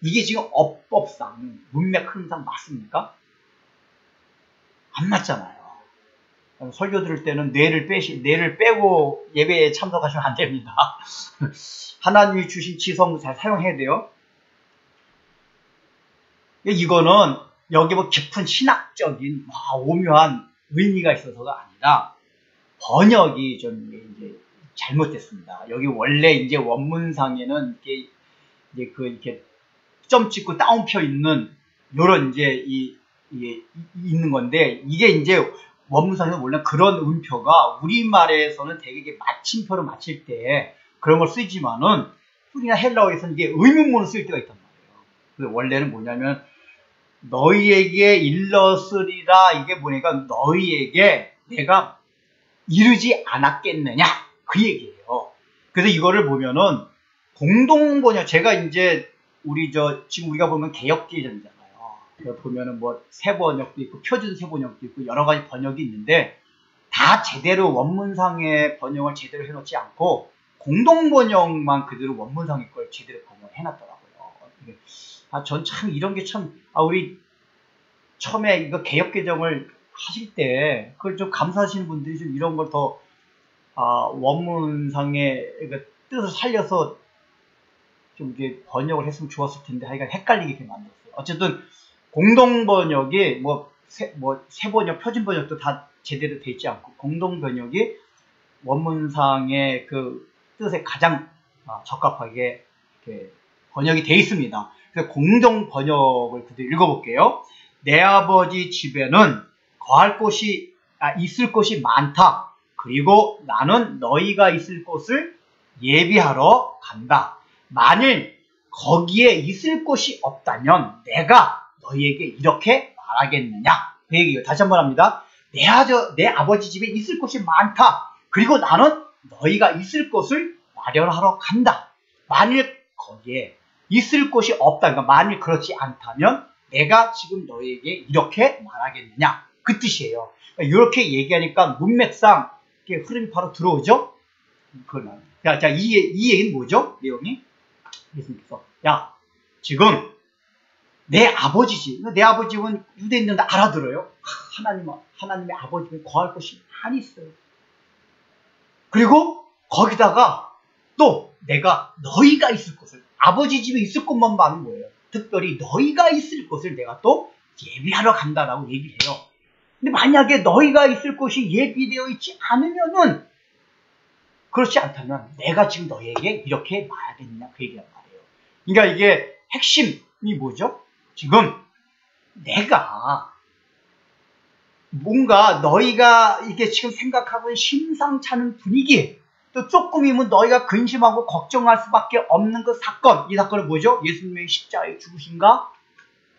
이게 지금 어법상 문맥 흐름상 맞습니까? 안 맞잖아요. 설교 들을 때는 뇌를 빼고 예배에 참석하시면 안 됩니다. 하나님이 주신 지성도 잘 사용해야 돼요. 이거는 여기 뭐 깊은 신학적인 오묘한 의미가 있어서가 아니라 번역이 좀 이제 잘못됐습니다. 여기 원래 이제 원문상에는 이렇게 점 찍고 따옴표 있는 요런 이제 이게 있는 건데 이게 이제 원문상에는 원래 그런 음표가 우리말에서는 되게 이게 마침표로 맞힐 때 그런 걸 쓰지만은 우리나 헬라어에서는 이게 의문문을 쓸 때가 있단 말이에요. 그래서 원래는 뭐냐면 너희에게 일렀으리라 이게 보니까 너희에게 내가 이르지 않았겠느냐 그 얘기예요. 그래서 이거를 보면은 공동번역 제가 이제 지금 우리가 보면 개역개정이잖아요. 보면은 뭐 새번역도 있고 표준 새번역도 있고 여러 가지 번역이 있는데 다 제대로 원문상의 번역을 제대로 해놓지 않고 공동번역만 그대로 원문상의 걸 제대로 번역을 해놨더라고요. 전 참 이런 게 참 우리 처음에 이거 개역개정을 하실 때 그걸 좀 감사하시는 분들이 좀 이런 걸 더 원문상의 뜻을 살려서 좀 이게 번역을 했으면 좋았을 텐데 하여간 헷갈리게 이렇게 만들었어요. 어쨌든 공동번역이 새번역, 표준번역도 다 제대로 되어 있지 않고 공동번역이 원문상의 그 뜻에 가장 적합하게 이렇게 번역이 되어 있습니다. 그래서 공동번역을 그대로 읽어볼게요. 내 아버지 집에는 거할 곳이 있을 곳이 많다. 그리고 나는 너희가 있을 곳을 예비하러 간다. 만일 거기에 있을 곳이 없다면 내가 너희에게 이렇게 말하겠느냐 그 얘기예요. 다시 한번 합니다. 내 아버지 집에 있을 곳이 많다. 그리고 나는 너희가 있을 곳을 마련하러 간다. 만일 거기에 있을 곳이 없다. 그러니까 만일 그렇지 않다면 내가 지금 너희에게 이렇게 말하겠느냐. 그 뜻이에요. 그러니까 이렇게 얘기하니까 문맥상 이렇게 흐름이 바로 들어오죠. 자, 이 얘기는 뭐죠? 내용이 예수님께서 지금 내 아버지 집, 내 아버지 집은 유대인들도 알아들어요. 하나님의 아버지 집에 거할 곳이 많이 있어요. 그리고 거기다가 또 내가 너희가 있을 곳을, 아버지 집에 있을 곳만 말은 거예요. 특별히 너희가 있을 곳을 내가 또 예비하러 간다라고 얘기를 해요. 근데 만약에 너희가 있을 곳이 예비되어 있지 않으면은, 그렇지 않다면 내가 지금 너희에게 이렇게 말하겠느냐, 그 얘기란 말이에요. 그러니까 이게 핵심이 뭐죠? 지금 내가 뭔가 너희가 이게 지금 생각하고 있는 심상찮은 분위기, 또 조금이면 너희가 근심하고 걱정할 수밖에 없는 그 사건, 이 사건은 뭐죠? 예수님의 십자가에 죽으신가?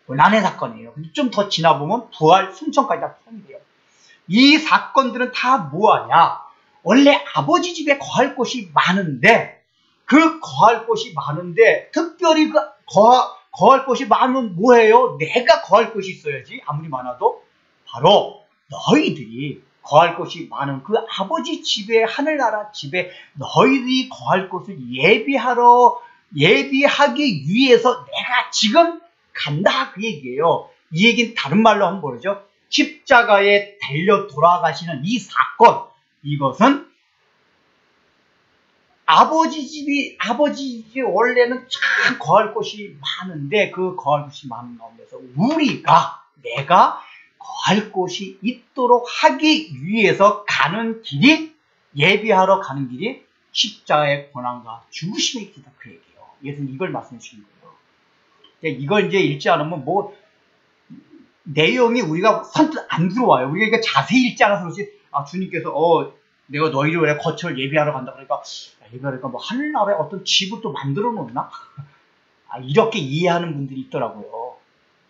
고난의 사건이에요. 좀 더 지나보면 부활, 승천까지 다 포함이 돼요. 이 사건들은 다 뭐하냐? 원래 아버지 집에 거할 곳이 많은데, 그 거할 곳이 많은데 특별히 그 거할 곳이 많으면 뭐예요? 내가 거할 곳이 있어야지. 아무리 많아도 바로 너희들이 거할 곳이 많은 그 아버지 집에, 하늘나라 집에 너희들이 거할 곳을 예비하기 위해서 내가 지금 간다, 그 얘기예요. 이 얘기는 다른 말로 하면 뭐죠? 십자가에 달려 돌아가시는 이 사건, 이것은 아버지 집이 원래는 참 거할 곳이 많은데, 그 거할 곳이 많은 가운데서 내가 거할 곳이 있도록 하기 위해서 가는 길이, 예비하러 가는 길이 십자가의 고난과 죽으심의 길이다, 그 얘기예요. 예수님 이걸 말씀해 주신 거예요. 이걸 이제 읽지 않으면 내용이 우리가 선뜻 안 들어와요. 우리가 이거 자세히 읽지 않아서 그렇지, 주님께서 내가 너희를 왜 거처를 예비하러 간다 그러니까, 예비하니까 뭐 하늘나라에 어떤 집을 또 만들어 놓나? 이렇게 이해하는 분들이 있더라고요.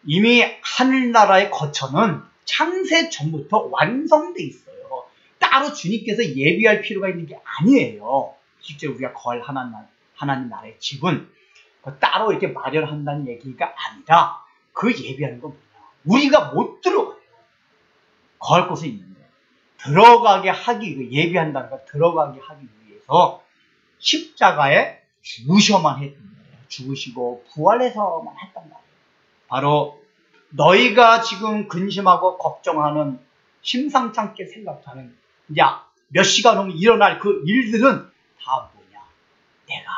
이미 하늘나라의 거처는 창세 전부터 완성돼 있어요. 따로 주님께서 예비할 필요가 있는 게 아니에요. 실제 우리가 거할 하나님 나라의 집은 따로 이렇게 마련한다는 얘기가 아니라, 그 예비하는 건 뭐냐? 우리가 못 들어가요. 거할 곳이 있는데 들어가게 하기, 예비한다는 거, 들어가게 하기 위해서 십자가에 죽으셔만 했단 말이에요. 죽으시고 부활해서만 했단 말이에요. 바로 너희가 지금 근심하고 걱정하는, 심상찮게 생각하는, 이제 몇 시간 후면 일어날 그 일들은 다 뭐냐? 내가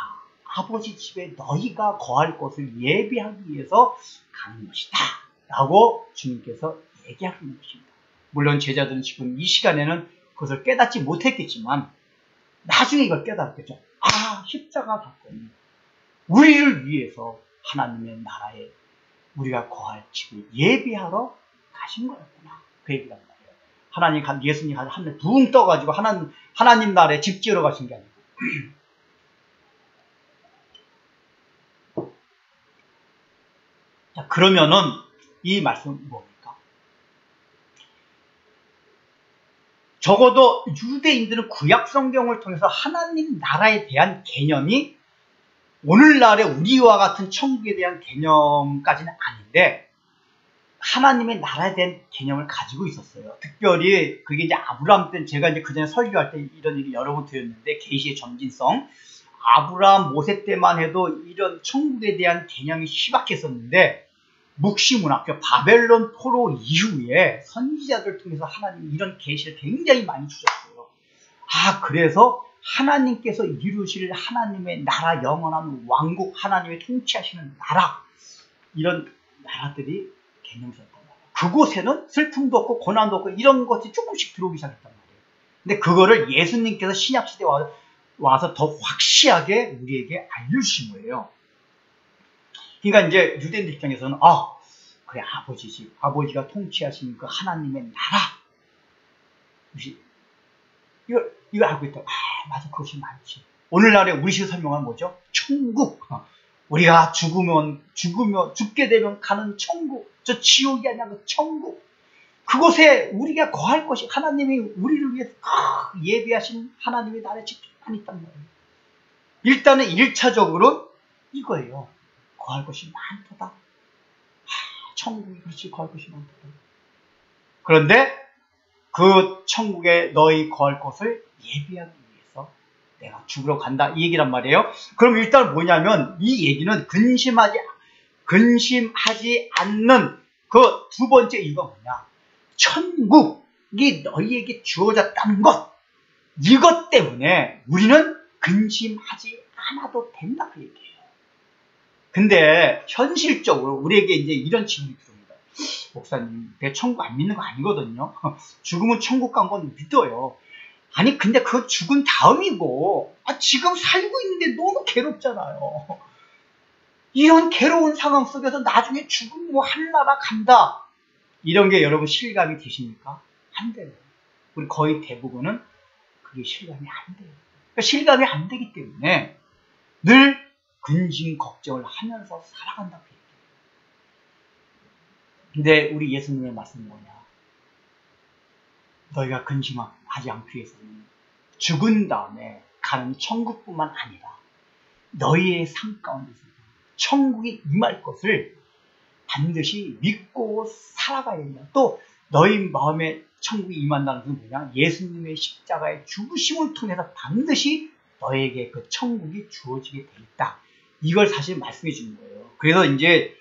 아버지 집에 너희가 거할 곳을 예비하기 위해서 가는 것이다 라고 주님께서 얘기하는 것입니다. 물론 제자들은 지금 이 시간에는 그것을 깨닫지 못했겠지만 나중에 이걸 깨닫겠죠. 십자가 사건이 우리를 위해서 하나님의 나라에 우리가 거할 집을 예비하러 가신 거였구나, 그 얘기란 말이에요. 예수님 하늘에 붕 떠가지고 하나님 나라에 집 지으러 가신 게 아니고. 자, 그러면은 이 말씀은 뭡니까? 적어도 유대인들은 구약 성경을 통해서 하나님 나라에 대한 개념이 오늘날의 우리와 같은 천국에 대한 개념까지는 아닌데, 하나님의 나라에 대한 개념을 가지고 있었어요. 특별히 그게 이제 아브라함 때, 제가 이제 그전에 설교할 때 이런 일이 여러 번 드렸는데, 계시의 점진성, 아브라함, 모세 때만 해도 이런 천국에 대한 개념이 희박했었는데, 묵시문학, 바벨론 포로 이후에 선지자들 통해서 하나님이 이런 계시를 굉장히 많이 주셨어요. 그래서 하나님께서 이루실 하나님의 나라, 영원한 왕국, 하나님의 통치하시는 나라, 이런 나라들이 개념이 있었단 말이에요. 그곳에는 슬픔도 없고 고난도 없고 이런 것이 조금씩 들어오기 시작했단 말이에요. 근데 그거를 예수님께서 신약시대에 와서 더 확실하게 우리에게 알려주신 거예요. 그러니까 이제 유대인들 입장에서는 그래, 아버지 집, 아버지가 통치하시는 그 하나님의 나라, 이거 알고 있다. 맞아, 그것이 많지. 오늘날에 우리식으로 설명하면 뭐죠? 천국. 우리가 죽게 되면 가는 천국. 저 지옥이 아니라 그 천국. 그곳에 우리가 거할 것이, 하나님이 우리를 위해서 예비하신 하나님의 나라의 집 안 있단 말이에요. 일단은 1차적으로 이거예요. 거할 것이 많도다. 천국에 그렇지 거할 것이 많도다. 그런데 그 천국에 너희 거할 곳을 예비하기 위해서 내가 죽으러 간다 이 얘기란 말이에요. 그럼 일단 뭐냐면 이 얘기는 근심하지 않는 그 두 번째 이유가 뭐냐. 천국이 너희에게 주어졌다는 것. 이것 때문에 우리는 근심하지 않아도 된다 그 얘기예요. 근데 현실적으로 우리에게 이제 이런 질문이 들어옵니다. 목사님, 내 천국 안 믿는 거 아니거든요. 죽으면 천국 간 건 믿어요. 아니 근데 그거 죽은 다음이고 지금 살고 있는데 너무 괴롭잖아요. 이런 괴로운 상황 속에서 나중에 죽으면 뭐 하늘나라 간다. 이런 게 여러분 실감이 되십니까? 안 돼요. 우리 거의 대부분은 그게 실감이 안 돼요. 그러니까 실감이 안 되기 때문에 늘 근심 걱정을 하면서 살아간다고 얘기해요. 근데 우리 예수님의 말씀은 뭐냐? 너희가 근심하지 않기 위해서는 죽은 다음에 가는 천국뿐만 아니라 너희의 삶 가운데서 천국이 임할 것을 반드시 믿고 살아가야 된다. 또 너희 마음에 천국이 임한다는 것은 뭐냐? 예수님의 십자가의 죽으심을 통해서 반드시 너에게 그 천국이 주어지게 돼 있다. 이걸 사실 말씀해 주는 거예요. 그래서 이제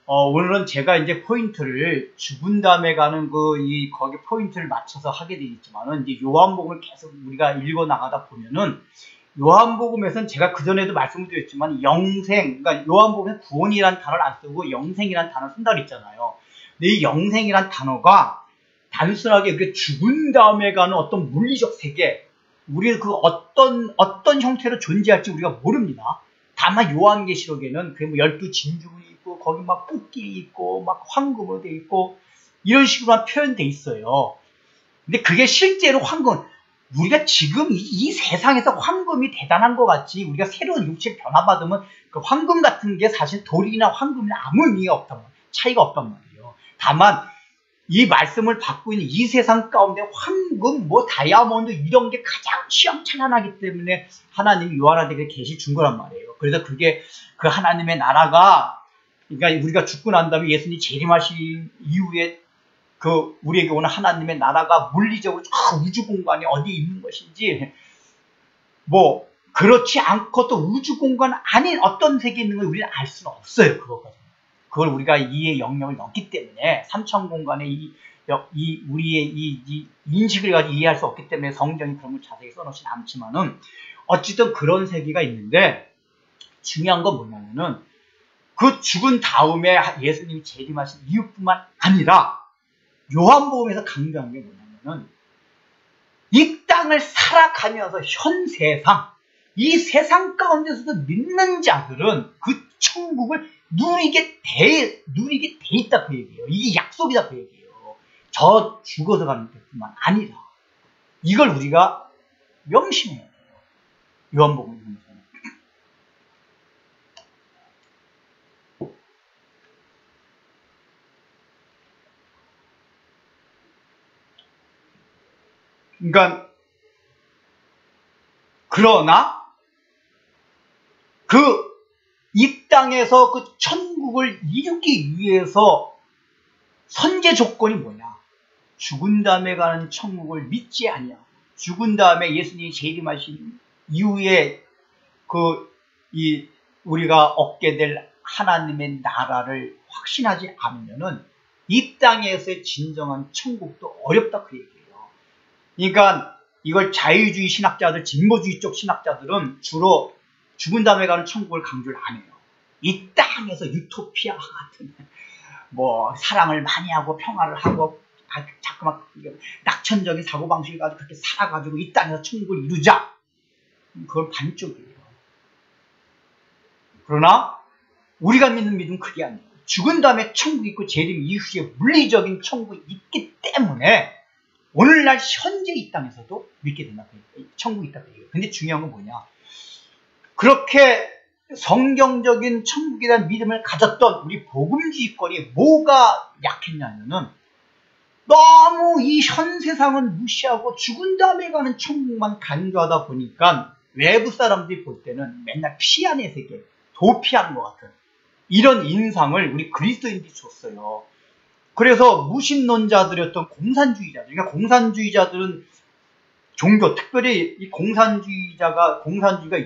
오늘은 제가 이제 포인트를 죽은 다음에 가는 거기 포인트를 맞춰서 하게 되겠지만은 이제 요한복음을 계속 우리가 읽어 나가다 보면은 요한복음에서는 제가 그전에도 말씀을 드렸지만 영생, 그러니까 요한복음에 구원이라는 단어를 안 쓰고 영생이라는 단어를 쓴다 그랬잖아요. 근데 이 영생이라는 단어가 단순하게 죽은 다음에 가는 어떤 물리적 세계, 우리는 그 어떤 형태로 존재할지 우리가 모릅니다. 다만 요한계시록에는 그 12진주군이 있고 거기 막 뿔끼리 있고 막 황금으로 돼 있고 이런 식으로만 표현돼 있어요. 근데 그게 실제로 황금, 우리가 지금 이 세상에서 황금이 대단한 것 같지 우리가 새로운 육체 변화받으면 그 황금 같은 게 사실 돌이나 황금이나 아무 의미가 없단 말이에요. 차이가 없단 말이에요. 다만 이 말씀을 받고 있는 이 세상 가운데 황금, 다이아몬드 이런 게 가장 시험찬란하기 때문에 하나님이 요한한테 계시 준 거란 말이에요. 그래서 그게 그 하나님의 나라가, 그러니까 우리가 죽고 난 다음에 예수님이 재림하신 이후에 그 우리에게 오는 하나님의 나라가 물리적으로 우주 공간에 어디에 있는 것인지 그렇지 않고 또 우주 공간 아닌 어떤 세계에 있는 걸 우리는 알 수는 없어요. 그걸 우리가 이해의 영역을 넘기 때문에 삼천 공간의 우리의 이 인식을 가지고 이해할 수 없기 때문에 성경이 그런 걸 자세히 써놓진 않지만은 어쨌든 그런 세계가 있는데 중요한 건 뭐냐면은 그 죽은 다음에 예수님이 재림하신 이유뿐만 아니라 요한복음에서 강조한 게 뭐냐면은 이 땅을 살아가면서 현 세상, 이 세상 가운데서도 믿는 자들은 그 천국을 누리게 돼 있다 그 얘기예요. 이게 약속이다 그 얘기예요. 저 죽어서 가는 것뿐만 아니라 이걸 우리가 명심해야 돼요. 요한복음을 보면서. 그러니까 그러나 이 땅에서 그 천국을 이루기 위해서 선제 조건이 뭐냐? 죽은 다음에 가는 천국을 믿지 아니하고 죽은 다음에 예수님이 재림하신 이후에 우리가 얻게 될 하나님의 나라를 확신하지 않으면은 이 땅에서의 진정한 천국도 어렵다 그 얘기예요. 그러니까 이걸 자유주의 신학자들, 진보주의 쪽 신학자들은 주로 죽은 다음에 가는 천국을 강조를 안 해요. 이 땅에서 유토피아 같은 사랑을 많이 하고 평화를 하고 자꾸만 낙천적인 사고방식을 가지고 그렇게 살아가지고 이 땅에서 천국을 이루자. 그건 반쪽이에요. 그러나 우리가 믿는 믿음은 그게 아니에요. 죽은 다음에 천국이 있고 재림 이후에 물리적인 천국이 있기 때문에 오늘날 현재 이 땅에서도 믿게 된다. 천국이 있다. 근데 중요한 건 뭐냐? 그렇게 성경적인 천국에 대한 믿음을 가졌던 우리 복음주의권이 뭐가 약했냐면은 너무 이 현 세상은 무시하고 죽은 다음에 가는 천국만 강조하다 보니까 외부 사람들이 볼 때는 맨날 피안의 세계, 도피하는 것 같은 이런 인상을 우리 그리스도인들이 줬어요. 그래서 무신론자들이었던 공산주의자들, 그러니까 공산주의자들은 종교, 특별히 이 공산주의가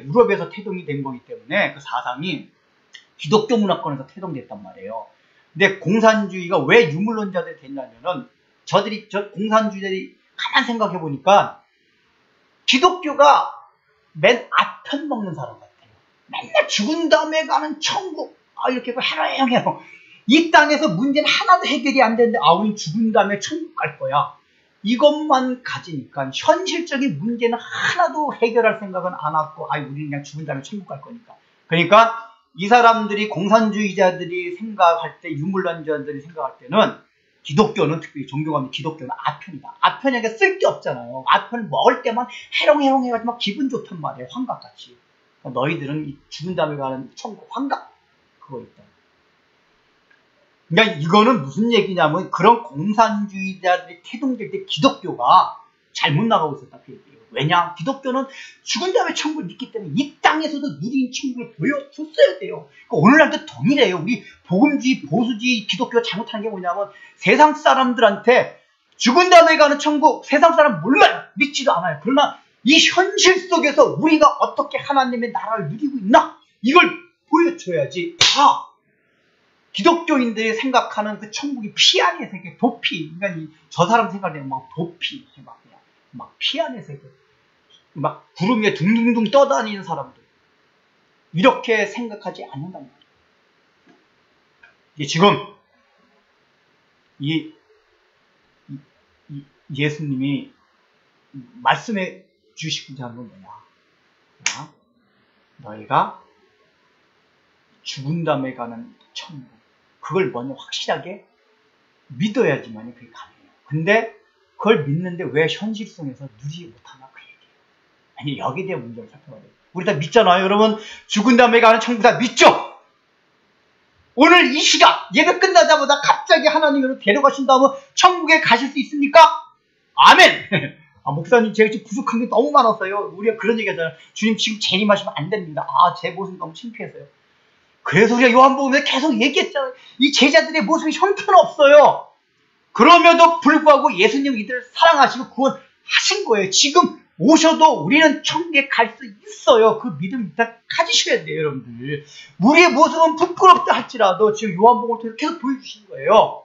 유럽에서 태동이 된 거기 때문에 그 사상이 기독교 문화권에서 태동됐단 말이에요. 근데 공산주의가 왜 유물론자들이 됐냐면은 저 공산주의자들이 가만 생각해 보니까 기독교가 맨 앞편 먹는 사람 같아요. 맨날 죽은 다음에 가는 천국, 이렇게 해롱해롱. 이 땅에서 문제는 하나도 해결이 안 되는데, 우리 죽은 다음에 천국 갈 거야. 이것만 가지니까 현실적인 문제는 하나도 해결할 생각은 안 하고, 우리는 그냥 죽은 다음에 천국 갈 거니까. 그러니까 이 사람들이 공산주의자들이 생각할 때, 유물론자들이 생각할 때는 기독교는, 특히 종교가 기독교는 아편이다. 아편에게 쓸 게 없잖아요. 아편을 먹을 때만 해롱해롱 해가지고 막 기분 좋단 말이에요. 환각같이. 그러니까 너희들은 죽은 다음에 가는 천국, 환각, 그거 있다. 그러니까 이거는 무슨 얘기냐면 그런 공산주의자들이 태동될 때 기독교가 잘못 나가고 있었다 그 얘기예요. 왜냐? 기독교는 죽은 다음에 천국을 믿기 때문에 이 땅에서도 누린 천국을 보여줬어야 돼요. 그러니까 오늘날도 동일해요. 우리 복음주의, 보수주의, 기독교가 잘못하는 게 뭐냐면 세상 사람들한테 죽은 다음에 가는 천국, 세상 사람 몰라요. 믿지도 않아요. 그러나 이 현실 속에서 우리가 어떻게 하나님의 나라를 누리고 있나? 이걸 보여줘야지. 기독교인들이 생각하는 그 천국이 피안의 세계, 도피. 그러니까 저 사람 생각하면 막 도피, 막 피안의 세계. 막 구름 위에 둥둥둥 떠다니는 사람들. 이렇게 생각하지 않는단 말이에요. 이게 지금 예수님이 말씀해 주시고자 하는 건 뭐냐? 너희가 죽은 다음에 가는 천국. 그걸 먼저 확실하게 믿어야지만 그게 가능해요. 근데 그걸 믿는데 왜 현실성에서 누리지 못하나 그 얘기예요. 아니, 여기에 대한 문제를 살펴봐야 돼요. 우리 다 믿잖아요. 여러분, 죽은 다음에 가는 천국 다 믿죠? 오늘 이 시간 예배 끝나자마자 갑자기 하나님으로 데려가신다면 천국에 가실 수 있습니까? 아멘! 목사님, 제가 지금 부족한 게 너무 많았어요. 우리가 그런 얘기 하잖아요. 주님, 지금 재림하시면 안 됩니다. 제 모습이 너무 창피해서요. 그래서 우리가 요한복음에 계속 얘기했잖아요. 이 제자들의 모습이 형편없어요. 그럼에도 불구하고 예수님 이들을 사랑하시고 구원하신 거예요. 지금 오셔도 우리는 천국에 갈 수 있어요. 그 믿음 일단 가지셔야 돼요, 여러분들. 우리의 모습은 부끄럽다 할지라도 지금 요한복음을 통해서 계속 보여주신 거예요.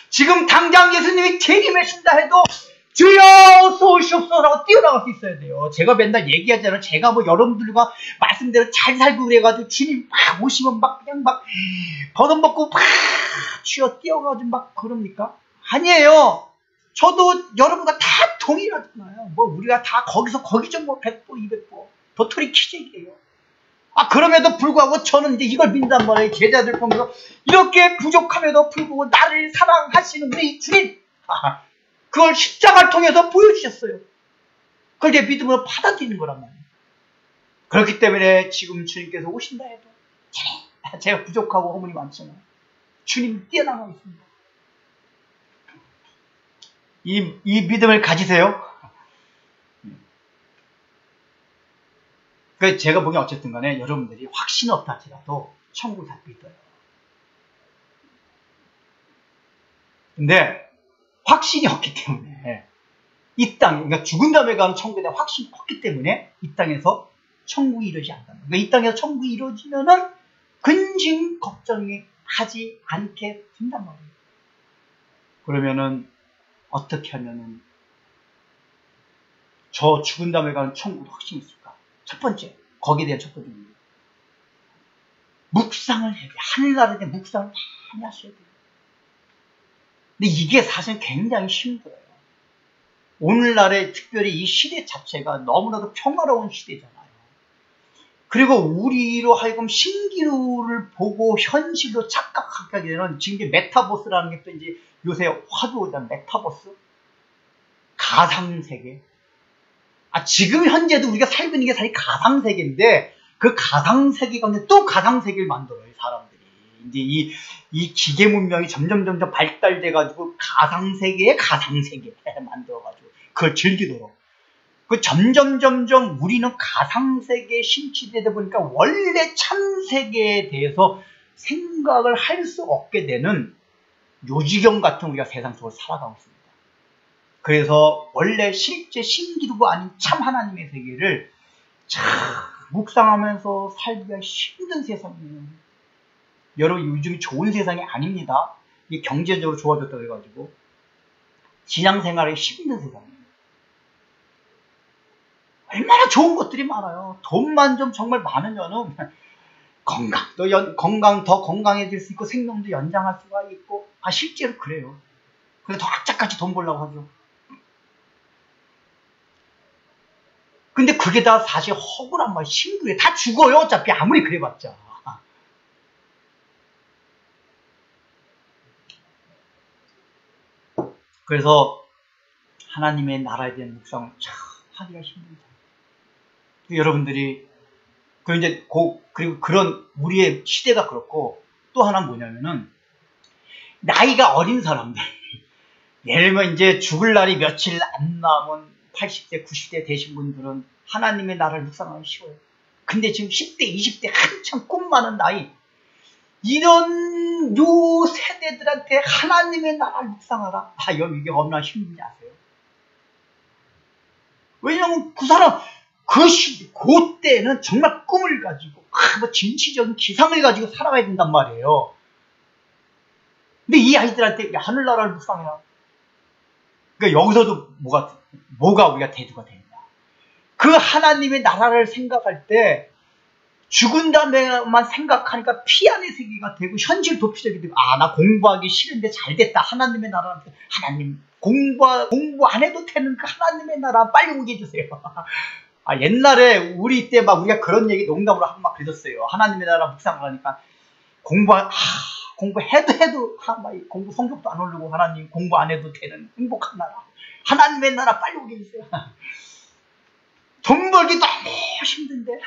지금 당장 예수님이 재림하신다 해도 주여 쏘시옵소서라고 뛰어나갈 수 있어야 돼요. 제가 맨날 얘기하잖아요. 제가 여러분들과 말씀대로 잘 살고 그래가지고 주님 막 오시면 그냥 버릇먹고 주여 뛰어가지고 그럽니까? 아니에요. 저도 여러분과 다 동일하잖아요. 우리가 다 거기서 거기죠. 100보, 200보. 도토리 키재기예요. 그럼에도 불구하고 저는 이제 이걸 믿는단 말이에요. 제자들 보면서 이렇게 부족함에도 불구하고 나를 사랑하시는 우리 주님. 그걸 십자가를 통해서 보여주셨어요. 그걸 내 믿음으로 받아들이는 거란 말이에요. 그렇기 때문에 지금 주님께서 오신다 해도 제가 부족하고 허물이 많잖아요. 주님 뛰어나가고 있습니다. 이 믿음을 가지세요. 그래서 제가 보기엔 어쨌든 간에 여러분들이 확신 없다 할지라도 천국을 다 믿어요. 근데 확신이 없기 때문에 이 땅, 그러니까 죽은 다음에 가는 천국에 대한 확신이 없기 때문에 이 땅에서 천국이 이루어지지 않는다. 그러니까 이 땅에서 천국이 이루어지면은 근심 걱정이 하지 않게 된단 말이에요. 그러면은 어떻게 하면은 저 죽은 다음에 가는 천국도 확신이 있을까? 첫 번째, 거기에 대한 첫 번째 문제. 묵상을 해야 돼요. 하늘나라에 대한 묵상을 많이 하셔야 돼요. 근데 이게 사실 굉장히 힘들어요. 오늘날의 특별히 이 시대 자체가 너무나도 평화로운 시대잖아요. 그리고 우리로 하여금 신기루를 보고 현실로 착각하게 하게 되는 지금 이제 메타버스라는 게 또 이제 요새 화두잖아요. 메타버스? 가상세계. 지금 현재도 우리가 살고 있는 게 사실 가상세계인데 그 가상세계 가운데 또 가상세계를 만들어요, 사람들이. 이제 이 기계 문명이 점점 발달돼가지고 가상세계에 가상세계 만들어가지고 그걸 즐기도록. 그 점점 우리는 가상세계에 심취되다 보니까 원래 참세계에 대해서 생각을 할 수 없게 되는 요지경 같은 우리가 세상 속을 살아가고 있습니다. 그래서 원래 실제 신기루가 아닌 참 하나님의 세계를 참 묵상하면서 살기가 힘든 세상이에요. 여러분, 요즘이 좋은 세상이 아닙니다. 이게 경제적으로 좋아졌다고 해가지고 신앙생활이 힘든 세상이에요. 얼마나 좋은 것들이 많아요. 돈만 좀 정말 많으면은 건강 더 건강해질 수 있고 생명도 연장할 수가 있고, 실제로 그래요. 그래서 더 악착같이 돈 벌려고 하죠. 근데 그게 다 사실 허구란 말, 신기루에 다 죽어요. 어차피 아무리 그래봤자. 그래서 하나님의 나라에 대한 묵상을 참 하기가 힘듭니다. 여러분들이 그리고 그런 우리의 시대가 그렇고, 또 하나는 뭐냐면은 나이가 어린 사람들, 예를 들면 이제 죽을 날이 며칠 안 남은 80대 90대 되신 분들은 하나님의 나라를 묵상하기 쉬워요. 근데 지금 10대 20대 한참 꿈 많은 나이, 이런 요 세대들한테 하나님의 나라를 묵상하라, 이게 얼마나 힘든지 아세요? 왜냐면 그 사람 그때는 정말 꿈을 가지고 뭐 진취적인 기상을 가지고 살아가야 된단 말이에요. 근데 이 아이들한테 하늘나라를 묵상해라. 그러니까 여기서도 뭐가 우리가 대두가 되느냐. 그 하나님의 나라를 생각할 때 죽은 다음에만 생각하니까 피안의 세계가 되고 현실 도피적이 되고, 나 공부하기 싫은데 잘 됐다. 하나님의 나라를, 하나님 공부 안 해도 되는 그 하나님의 나라 빨리 오게 해주세요. 옛날에 우리 때 우리가 그런 얘기 농담으로 하고 막 그랬었어요. 하나님의 나라 묵상을 하니까 공부해도 공부 성적도 안 오르고, 하나님 공부 안 해도 되는 행복한 나라, 하나님의 나라 빨리 오게 해주세요. 돈 벌기 너무 힘든데.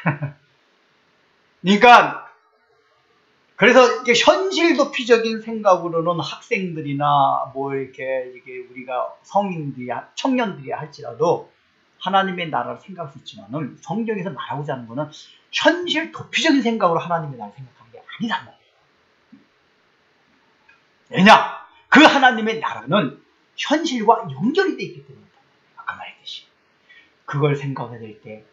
그러니까 그래서 이게 현실 도피적인 생각으로는 학생들이나 이게 우리가 성인들이, 청년들이 할지라도 하나님의 나라를 생각할 수 있지만은, 성경에서 말하고자 하는 거는 현실 도피적인 생각으로 하나님의 나라를 생각하는 게 아니란 말이에요. 왜냐? 그 하나님의 나라는 현실과 연결이 되어 있기 때문에, 아까 말했듯이 그걸 생각해야 될 때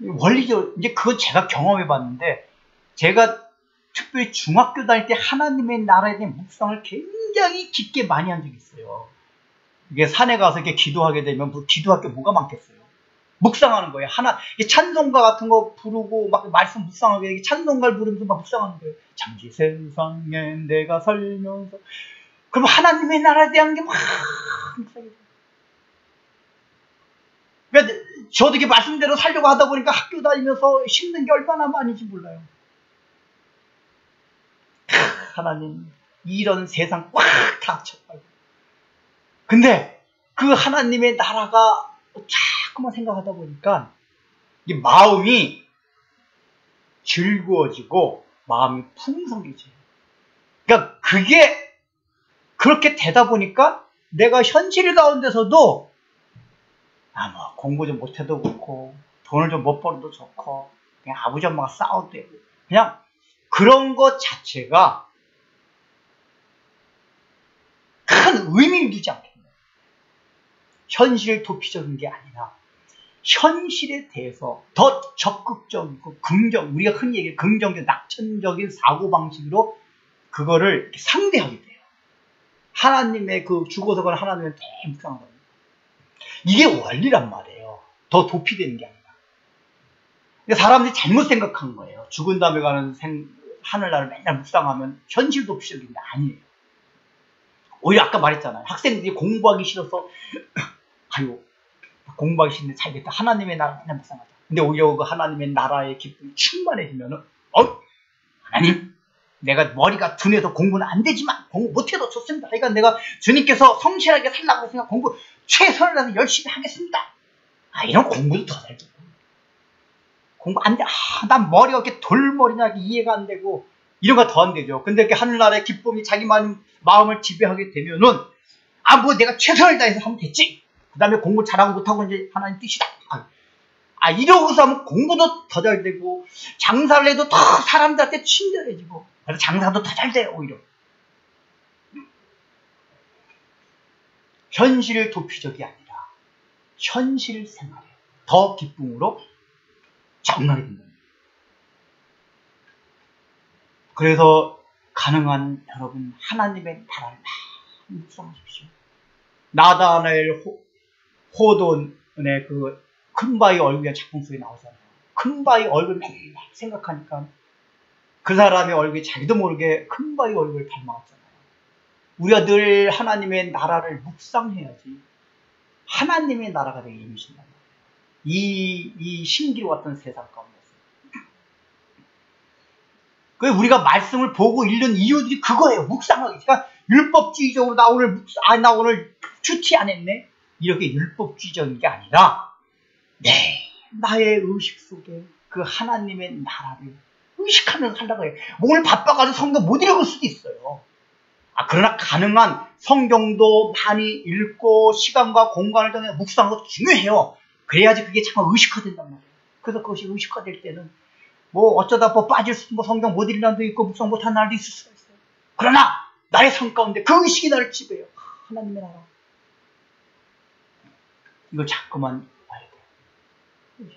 원리적으로, 이제 그건 제가 경험해 봤는데, 제가 특별히 중학교 다닐 때 하나님의 나라에 대한 묵상을 굉장히 깊게 많이 한 적이 있어요. 이게 산에 가서 이렇게 기도하게 되면 기도할 게 뭐가 많겠어요. 묵상하는 거예요. 찬송가 같은 거 부르고 말씀 묵상하게, 찬송가를 부르면서 묵상하는 거예요. 잠시 세상에 내가 살면서. 그럼 하나님의 나라에 대한 게 묵상이 돼요. 그러니까 저도 이렇게 말씀대로 살려고 하다 보니까 학교 다니면서 힘든 게 얼마나 많은지 몰라요. 하나님, 이런 세상 꽉 닫혀가지고. 근데 그 하나님의 나라가 자꾸만 생각하다 보니까 이 마음이 즐거워지고 마음이 풍성해져요. 그러니까 그게 그렇게 되다 보니까 내가 현실 가운데서도 공부 좀 못해도 그렇고, 돈을 좀 못 벌어도 좋고, 그냥 아버지 엄마가 싸워도 되고, 그냥 그런 것 자체가 큰 의미를 두지 않겠네요. 현실 도피적인 게 아니라 현실에 대해서 더 적극적이고 우리가 흔히 얘기하는 긍정적, 낙천적인 사고방식으로 그거를 상대하게 돼요. 하나님의 죽어서 간 하나님을 묵상하는 겁니다. 이게 원리란 말이에요. 더 도피되는 게 아니라. 사람들이 잘못 생각한 거예요. 죽은 다음에 가는 하늘나라를 맨날 묵상하면 현실 도피적인 게 아니에요. 오히려 아까 말했잖아요. 학생들이 공부하기 싫어서 공부하기 싫은데 잘 됐다. 하나님의 나라 맨날 묵상하자. 근데 오히려 그 하나님의 나라의 기쁨이 충만해지면은, 하나님, 내가 머리가 둔해서 공부는 안 되지만 공부 못해도 좋습니다. 그러니까 내가 주님께서 성실하게 살라고 생각, 공부 최선을 다해서 열심히 하겠습니다. 이런 공부도 더 잘 돼요. 공부 안 돼. 난 머리가 이렇게 돌머리냐, 이해가 안 되고, 이런 거 더 안 되죠. 근데 이렇게 하늘나라의 기쁨이 자기 마음을 지배하게 되면은, 내가 최선을 다해서 하면 됐지. 그 다음에 공부 잘하고 못하고 이제 하나님 뜻이다. 이러고서 하면 공부도 더 잘 되고 장사를 해도 더 사람들한테 친절해지고 그래서 장사도 더 잘 돼요. 오히려 현실 도피적이 아니라 현실 생활에 더 기쁨으로 적응하게 된다. 그래서 가능한 여러분 하나님의 나라를 많이 묵상하십시오. 나다나엘 호돈의 그 큰바위 얼굴의 작품 속에 나오잖아요. 큰바위 얼굴 맨날 생각하니까 그 사람의 얼굴이 자기도 모르게 큰바위 얼굴을 닮아갔잖아요. 우리가 늘 하나님의 나라를 묵상해야지 하나님의 나라가 되게 임신단 말이에요. 이 신기루 같은 세상 가운데서. 그래서 우리가 말씀을 보고 읽는 이유들이 그거예요. 묵상하기. 그러니까 율법주의적으로 나 오늘 큐티 안 했네? 이렇게 율법주의적인 게 아니라 나의 의식 속에 그 하나님의 나라를 의식하면서 살다가 해요. 오늘 바빠가지고 성경 못 읽을 수도 있어요. 그러나 가능한 성경도 많이 읽고 시간과 공간을 정해 묵상하는 것도 중요해요. 그래야지 그게 잠깐 의식화된단 말이에요. 그래서 그것이 의식화될 때는 어쩌다 빠질 수도 성경 못 읽는 날도 있고 묵상 못한 날도 있을 수가 있어요. 그러나 나의 삶 가운데 그 의식이 나를 지배해요. 하나님의 나라. 이걸 자꾸만 봐야 돼요.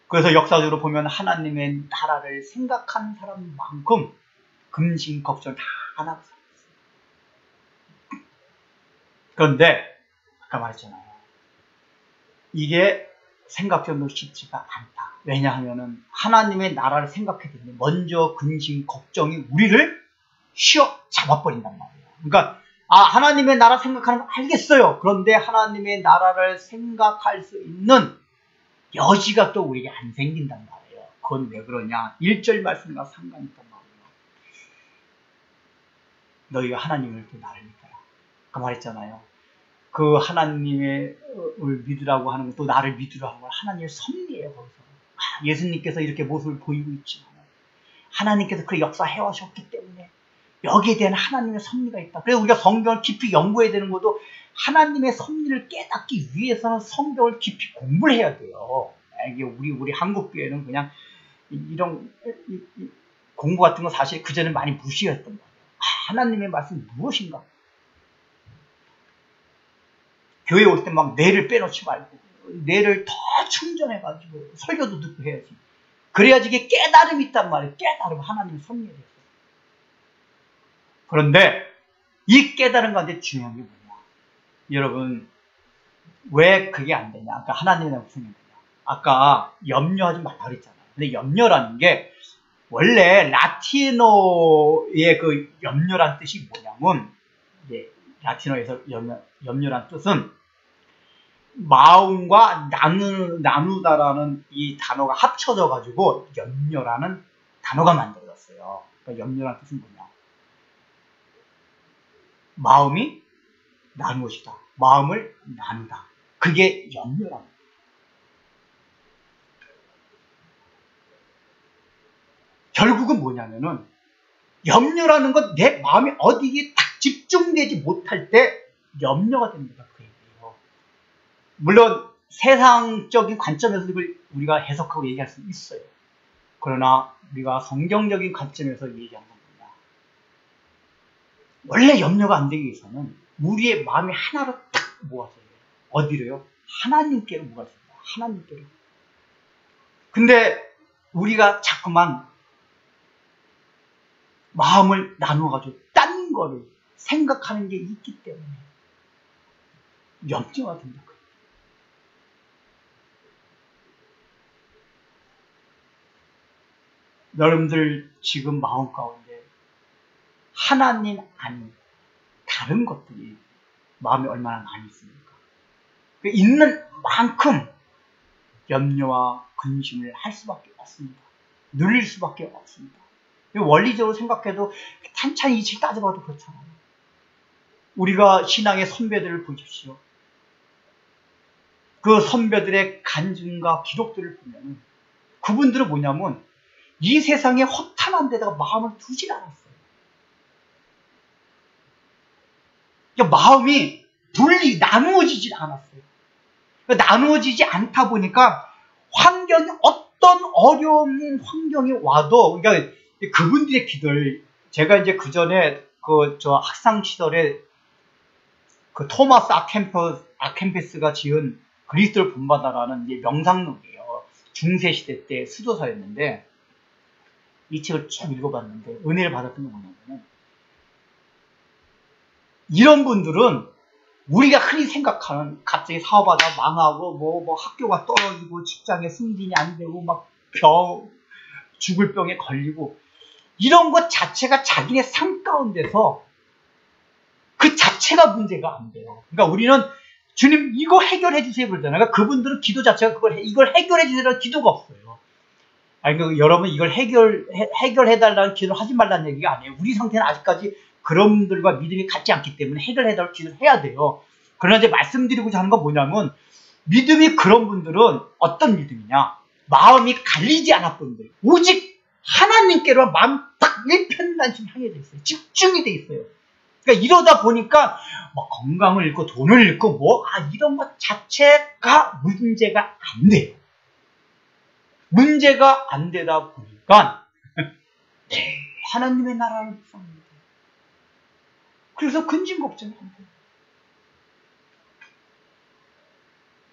그래서 역사적으로 보면 하나님의 나라를 생각하는 사람만큼 금신 걱정 다 안 하고 살았어요. 그런데 아까 말했잖아요. 이게 생각해도 쉽지가 않다. 왜냐하면 하나님의 나라를 생각해야 되는데 먼저 근심, 걱정이 우리를 휘어 잡아버린단 말이에요. 그러니까 하나님의 나라 생각하는 거 알겠어요. 그런데 하나님의 나라를 생각할 수 있는 여지가 또 우리에게 안 생긴단 말이에요. 그건 왜 그러냐. 1절 말씀과 상관이 있단 말이에요. 너희가 하나님을 또 나를 믿어라. 아까 말했잖아요. 그 하나님을 믿으라고 하는 것도 나를 믿으라고 하는 건 하나님의 섭리예요. 거기서 예수님께서 이렇게 모습을 보이고 있지만 하나님께서 그 역사해 오셨기 때문에 여기에 대한 하나님의 섭리가 있다. 그래서 우리가 성경을 깊이 연구해야 되는 것도 하나님의 섭리를 깨닫기 위해서는 성경을 깊이 공부를 해야 돼요. 이게 우리 한국교회는 그냥 이런 공부 같은 거 사실 그전에 많이 무시했던 거예요. 하나님의 말씀이 무엇인가? 교회 올 때 막 뇌를 빼놓지 말고 뇌를 더 충전해가지고 설교도 듣고 해야지. 그래야지 이게 깨달음이 있단 말이에요. 깨달음, 하나님의 섭리에 대해서. 그런데 이 깨달음 가운데 중요한 게 뭐냐? 여러분 왜 그게 안 되냐? 아까 하나님에 대한 무슨 얘기냐? 아까 염려하지 말라 그랬잖아요. 근데 염려라는 게 원래 라틴어의 그 염려란 뜻이 뭐냐면 라틴어에서 염려란 뜻은 마음과 나누다라는 이 단어가 합쳐져 가지고 염려라는 단어가 만들어졌어요. 그러니까 염려라는 뜻은 뭐냐? 마음이 나누어지다. 마음을 나누다. 그게 염려랍니다. 결국은 뭐냐면은 염려라는 건 내 마음이 어디에 딱 집중되지 못할 때 염려가 됩니다. 그 얘기예요. 물론 세상적인 관점에서 이걸 우리가 해석하고 얘기할 수 있어요. 그러나 우리가 성경적인 관점에서 얘기하는 건 뭐냐? 원래 염려가 안 되기 위해서는 우리의 마음이 하나로 딱 모아져요. 어디로요? 하나님께로 모아집니다. 하나님께로. 근데 우리가 자꾸만 마음을 나누어가지고 딴 거를 생각하는 게 있기 때문에 염려가 된다. 여러분들 지금 마음 가운데 하나님 아닌 다른 것들이 마음에 얼마나 많이 있습니까? 있는 만큼 염려와 근심을 할 수밖에 없습니다. 누릴 수밖에 없습니다. 원리적으로 생각해도 찬찬히 이치를 따져봐도 그렇잖아요. 우리가 신앙의 선배들을 보십시오. 그 선배들의 간증과 기록들을 보면 그분들은 뭐냐면 이 세상에 허탄한 데다가 마음을 두질 않았어요. 그러니까 마음이 나누어지질 않았어요. 그러니까 나누어지지 않다 보니까 환경이 어떤 어려운 환경이 와도, 그러니까 그분들의 기도를, 제가 이제 그 전에 저 학창 시절에 그 토마스 아켄페스가 지은 그리스도를 본받아라는 이제 명상록이에요. 중세 시대 때 수도사였는데, 이 책을 쭉 읽어봤는데 은혜를 받았던 게 뭐냐면, 이런 분들은 우리가 흔히 생각하는 갑자기 사업하다 망하고 뭐 학교가 떨어지고 직장에 승진이 안 되고 막 죽을 병에 걸리고 이런 것 자체가 자기네 삶 가운데서 그 자체가 문제가 안 돼요. 그러니까 우리는 주님 이거 해결해 주세요 그러잖아요. 그러니까 그분들은 기도 자체가 이걸 해결해 주세요라는 기도가 없어요. 아니, 그러니까 여러분 이걸 해결해달라는 기도를 하지 말라는 얘기가 아니에요. 우리 상태는 아직까지 그런 분들과 믿음이 같지 않기 때문에 해결해달라는 기도를 해야 돼요. 그러나 이제 말씀드리고자 하는 건 뭐냐면, 믿음이 그런 분들은 어떤 믿음이냐, 마음이 갈리지 않았던 분들, 오직 하나님께로 마음 딱 일편단심 향해 돼 있어요. 집중이 돼 있어요. 그러니까 이러다 보니까 뭐 건강을 잃고 돈을 잃고 이런 것 자체가 문제가 안 돼요. 문제가 안 되다 보니까 하나님의 나라를 묵상합니다. 그래서 근심 걱정이 안 돼요.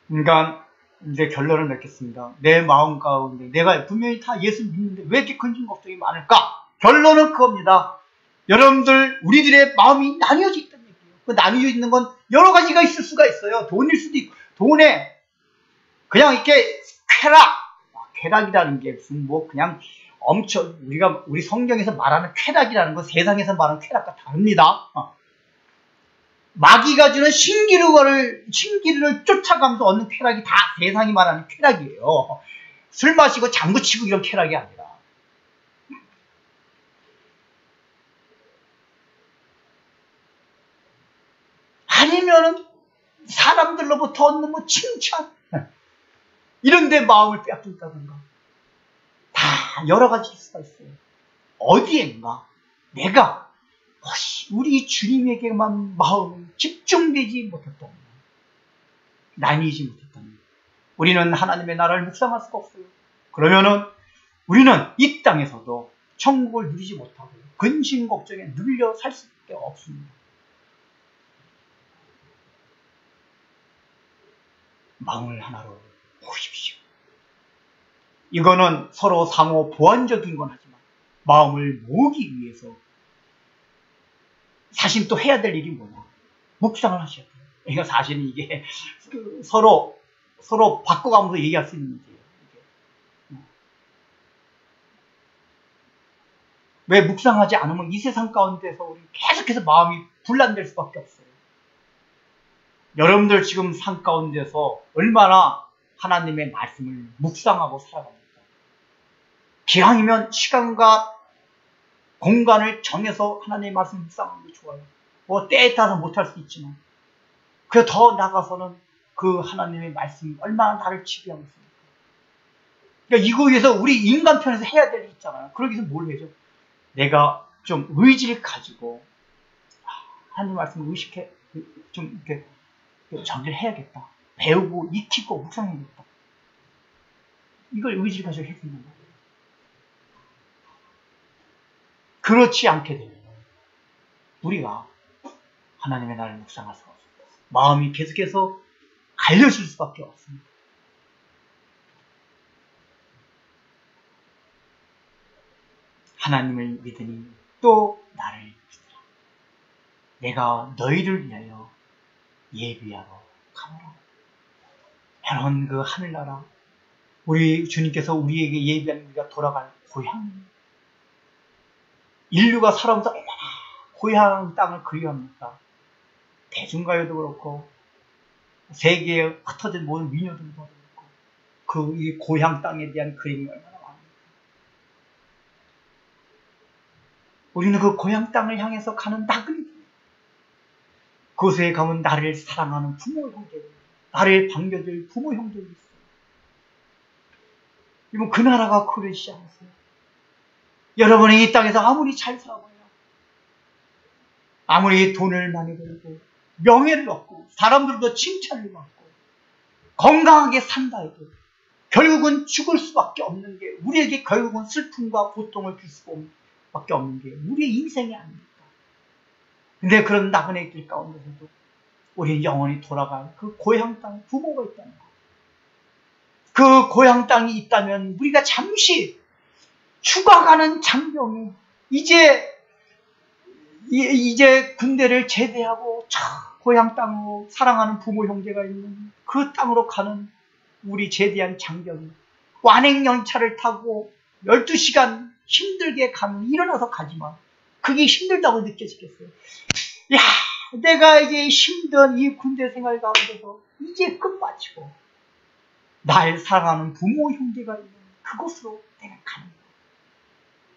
그러니까 이제 결론을 맺겠습니다. 내 마음 가운데 내가 분명히 다 예수 믿는데 왜 이렇게 근심 걱정이 많을까? 결론은 그겁니다. 여러분들 우리들의 마음이 나뉘어져 있다는 얘기예요. 그 나뉘어져 있는 건 여러 가지가 있을 수가 있어요. 돈일 수도 있고, 돈에 그냥 이렇게 쾌락이라는 게 무슨 그냥 엄청 우리 성경에서 말하는 쾌락이라는 건 세상에서 말하는 쾌락과 다릅니다. 마귀가 주는 신기루를 쫓아가면서 얻는 쾌락이 다 세상이 말하는 쾌락이에요. 술 마시고 장구치고 이런 쾌락이 아니라. 아니면은 사람들로부터 얻는 칭찬 이런데 마음을 빼앗긴다든가, 다 여러 가지일 수가 있어요. 어디엔가 내가 우리 주님에게만 마음이 집중되지 못했다면, 나뉘지 못했다면 우리는 하나님의 나라를 묵상할 수가 없어요. 그러면은 우리는 이 땅에서도 천국을 누리지 못하고 근심 걱정에 눌려 살 수밖에 없습니다. 마음을 하나로 모으십시오. 이거는 서로 상호 보완적인 건 하지만 마음을 모으기 위해서 사실 또 해야 될 일이 뭐냐? 묵상을 하셔야 돼요. 그러니까 사실은 이게 서로 바꿔가면서 얘기할 수 있는 문제예요. 왜 묵상하지 않으면 이 세상 가운데서 우리 계속해서 마음이 분란될 수밖에 없어요. 여러분들 지금 삶 가운데서 얼마나 하나님의 말씀을 묵상하고 살아갑니까? 기왕이면 시간과 공간을 정해서 하나님의 말씀을 묵상하는 게 좋아요. 때에 따라서 못할 수 있지만, 그 더 나가서는 그 하나님의 말씀이 얼마나 나를 지배하고 있습니까? 그러니까 이거 위해서 우리 인간 편에서 해야 될 일 있잖아요. 그러기 위해서 뭘 해야죠? 내가 좀 의지를 가지고 하나님 말씀을 의식해 좀 이렇게 정리를 해야겠다. 배우고 익히고 묵상해야겠다. 이걸 의지를 가지고 해야 된다는 거예요. 그렇지 않게 되면 우리가 하나님의 나라를 묵상할 수가 없습니다. 마음이 계속해서 갈려질 수밖에 없습니다. 하나님을 믿으니 또 나를 믿으라. 내가 너희를 위하여 예비하러 가노라. 여러분, 그 하늘나라, 우리 주님께서 우리에게 예비한 우리가 돌아갈 고향, 인류가 살아오면서 얼마나 고향 땅을 그리워합니까? 대중가요도 그렇고 세계에 흩어진 모든 민요들도 그렇고 그 이 고향 땅에 대한 그림이 얼마나 많습니까? 우리는 그 고향 땅을 향해서 가는 나그네들, 그곳에 가면 나를 사랑하는 부모 형제들, 나를 반겨줄 부모 형제들이 있어요. 이건 그 나라가 그러시지 않으세요? 여러분이 이 땅에서 아무리 잘 살아봐요, 아무리 돈을 많이 벌고 명예를 얻고 사람들도 칭찬을 받고 건강하게 산다 해도 결국은 죽을 수밖에 없는 게, 우리에게 결국은 슬픔과 고통을 줄 수밖에 없는 게 우리의 인생이 아닙니까? 근데 그런 나그네 길 가운데서도 우리는 영원히 돌아갈 그 고향 땅, 부모가 있다는 거. 그 고향 땅이 있다면 우리가 잠시 죽어가는 장병이 이제 군대를 제대하고 고향 땅으로 사랑하는 부모 형제가 있는 그 땅으로 가는 우리 제대한 장병이 완행열차를 타고 12시간 힘들게 가면 일어나서 가지만 그게 힘들다고 느껴지겠어요? 야, 내가 이제 힘든 이 군대 생활 가운데서 이제 끝마치고 날 사랑하는 부모 형제가 있는 그곳으로 내가 가는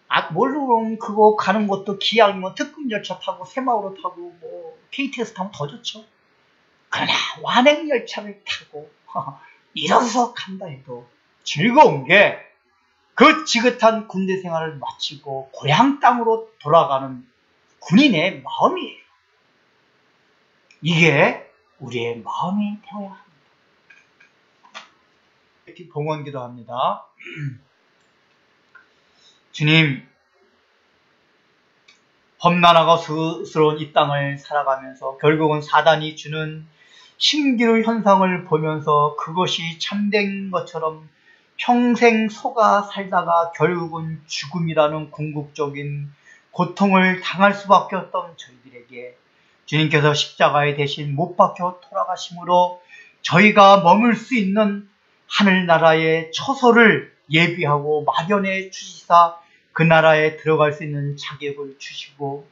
거야. 물론 그거 가는 것도 기왕이면 특급 열차 타고 새마을호 타고 뭐 KTX 타면 더 좋죠. 그러나 완행열차를 타고 일어서 간다 해도 즐거운 게 그 지긋한 군대 생활을 마치고 고향 땅으로 돌아가는 군인의 마음이에요. 이게 우리의 마음이 되어야 합니다. 이렇게 봉헌기도 합니다. 주님, 험난하고 스스러운 이 땅을 살아가면서 결국은 사단이 주는 신기루 현상을 보면서 그것이 참된 것처럼 평생 속아 살다가 결국은 죽음이라는 궁극적인 고통을 당할 수밖에 없던 저희들에게 주님께서 십자가에 대신 못 박혀 돌아가심으로 저희가 머물 수 있는 하늘나라의 처소를 예비하고 마련해 주시사 그 나라에 들어갈 수 있는 자격을 주시고,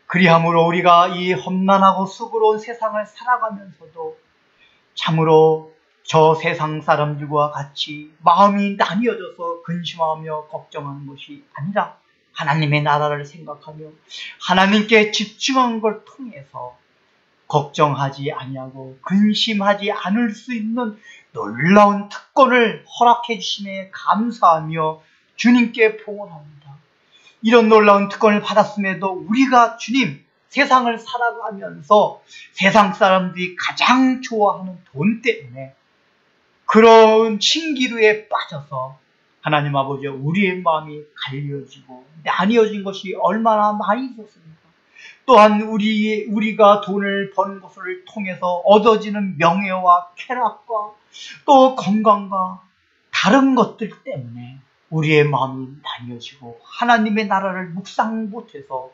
그리함으로 우리가 이 험난하고 수고로운 세상을 살아가면서도 참으로 저 세상 사람들과 같이 마음이 나뉘어져서 근심하며 걱정하는 것이 아니라 하나님의 나라를 생각하며 하나님께 집중한 걸 통해서 걱정하지 아니하고 근심하지 않을 수 있는 놀라운 특권을 허락해 주심에 감사하며 주님께 봉헌합니다. 이런 놀라운 특권을 받았음에도 우리가 주님, 세상을 살아가면서 세상 사람들이 가장 좋아하는 돈 때문에 그런 신기루에 빠져서 하나님 아버지, 우리의 마음이 갈려지고 나뉘어진 것이 얼마나 많이 있었습니까? 또한 우리가 돈을 버는 것을 통해서 얻어지는 명예와 쾌락과 또 건강과 다른 것들 때문에 우리의 마음이 나뉘어지고 하나님의 나라를 묵상 못해서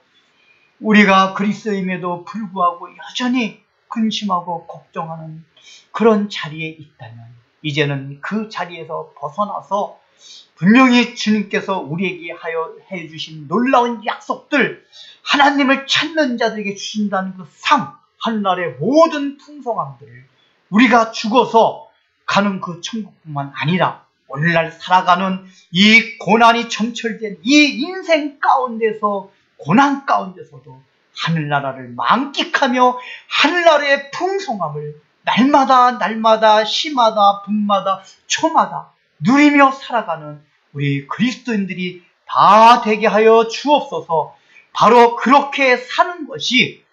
우리가 그리스도임에도 불구하고 여전히 근심하고 걱정하는 그런 자리에 있다면 이제는 그 자리에서 벗어나서 분명히 주님께서 우리에게 하여 해주신 놀라운 약속들, 하나님을 찾는 자들에게 주신다는 그 상, 하늘나라의 모든 풍성함들을 우리가 죽어서 가는 그 천국뿐만 아니라 오늘날 살아가는 이 고난이 점철된 이 인생 가운데서, 고난 가운데서도 하늘나라를 만끽하며 하늘나라의 풍성함을 날마다 시마다 분마다 초마다 누리며 살아가는 우리 그리스도인들이 다 되게 하여 주옵소서. 바로 그렇게 사는 것이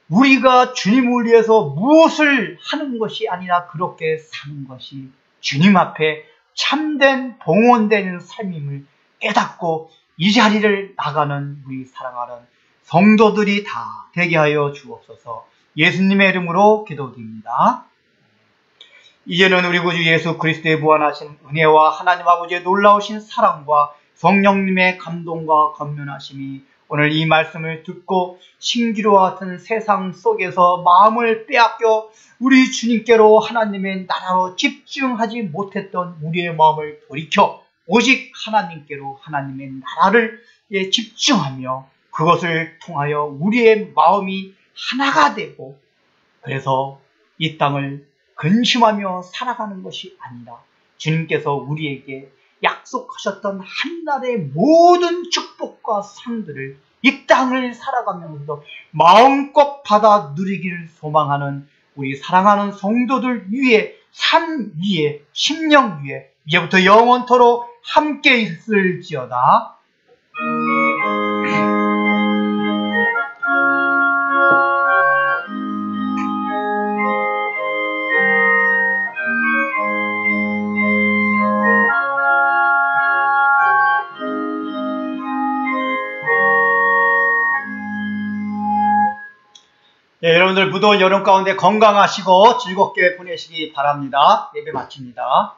우리가 주님을 위해서 무엇을 하는 것이 아니라 그렇게 사는 것이 주님 앞에 참된 봉헌되는 삶임을 깨닫고 이 자리를 나가는 우리 사랑하는 성도들이 다 되게 하여 주옵소서. 예수님의 이름으로 기도드립니다. 이제는 우리 구주 예수 그리스도의 무한하신 은혜와 하나님 아버지의 놀라우신 사랑과 성령님의 감동과 건면하심이 오늘 이 말씀을 듣고 신기루와 같은 세상 속에서 마음을 빼앗겨 우리 주님께로 하나님의 나라로 집중하지 못했던 우리의 마음을 돌이켜 오직 하나님께로 하나님의 나라를 집중하며 그것을 통하여 우리의 마음이 하나가 되고, 그래서 이 땅을 근심하며 살아가는 것이 아니라 주님께서 우리에게 약속하셨던 한날의 모든 축복과 상들을 이 땅을 살아가면서도 마음껏 받아 누리기를 소망하는 우리 사랑하는 성도들 위에, 삶 위에, 심령 위에 이제부터 영원토록 함께 있을지어다. 예, 여러분들 무더운 여름 가운데 건강하시고 즐겁게 보내시기 바랍니다. 예배 마칩니다.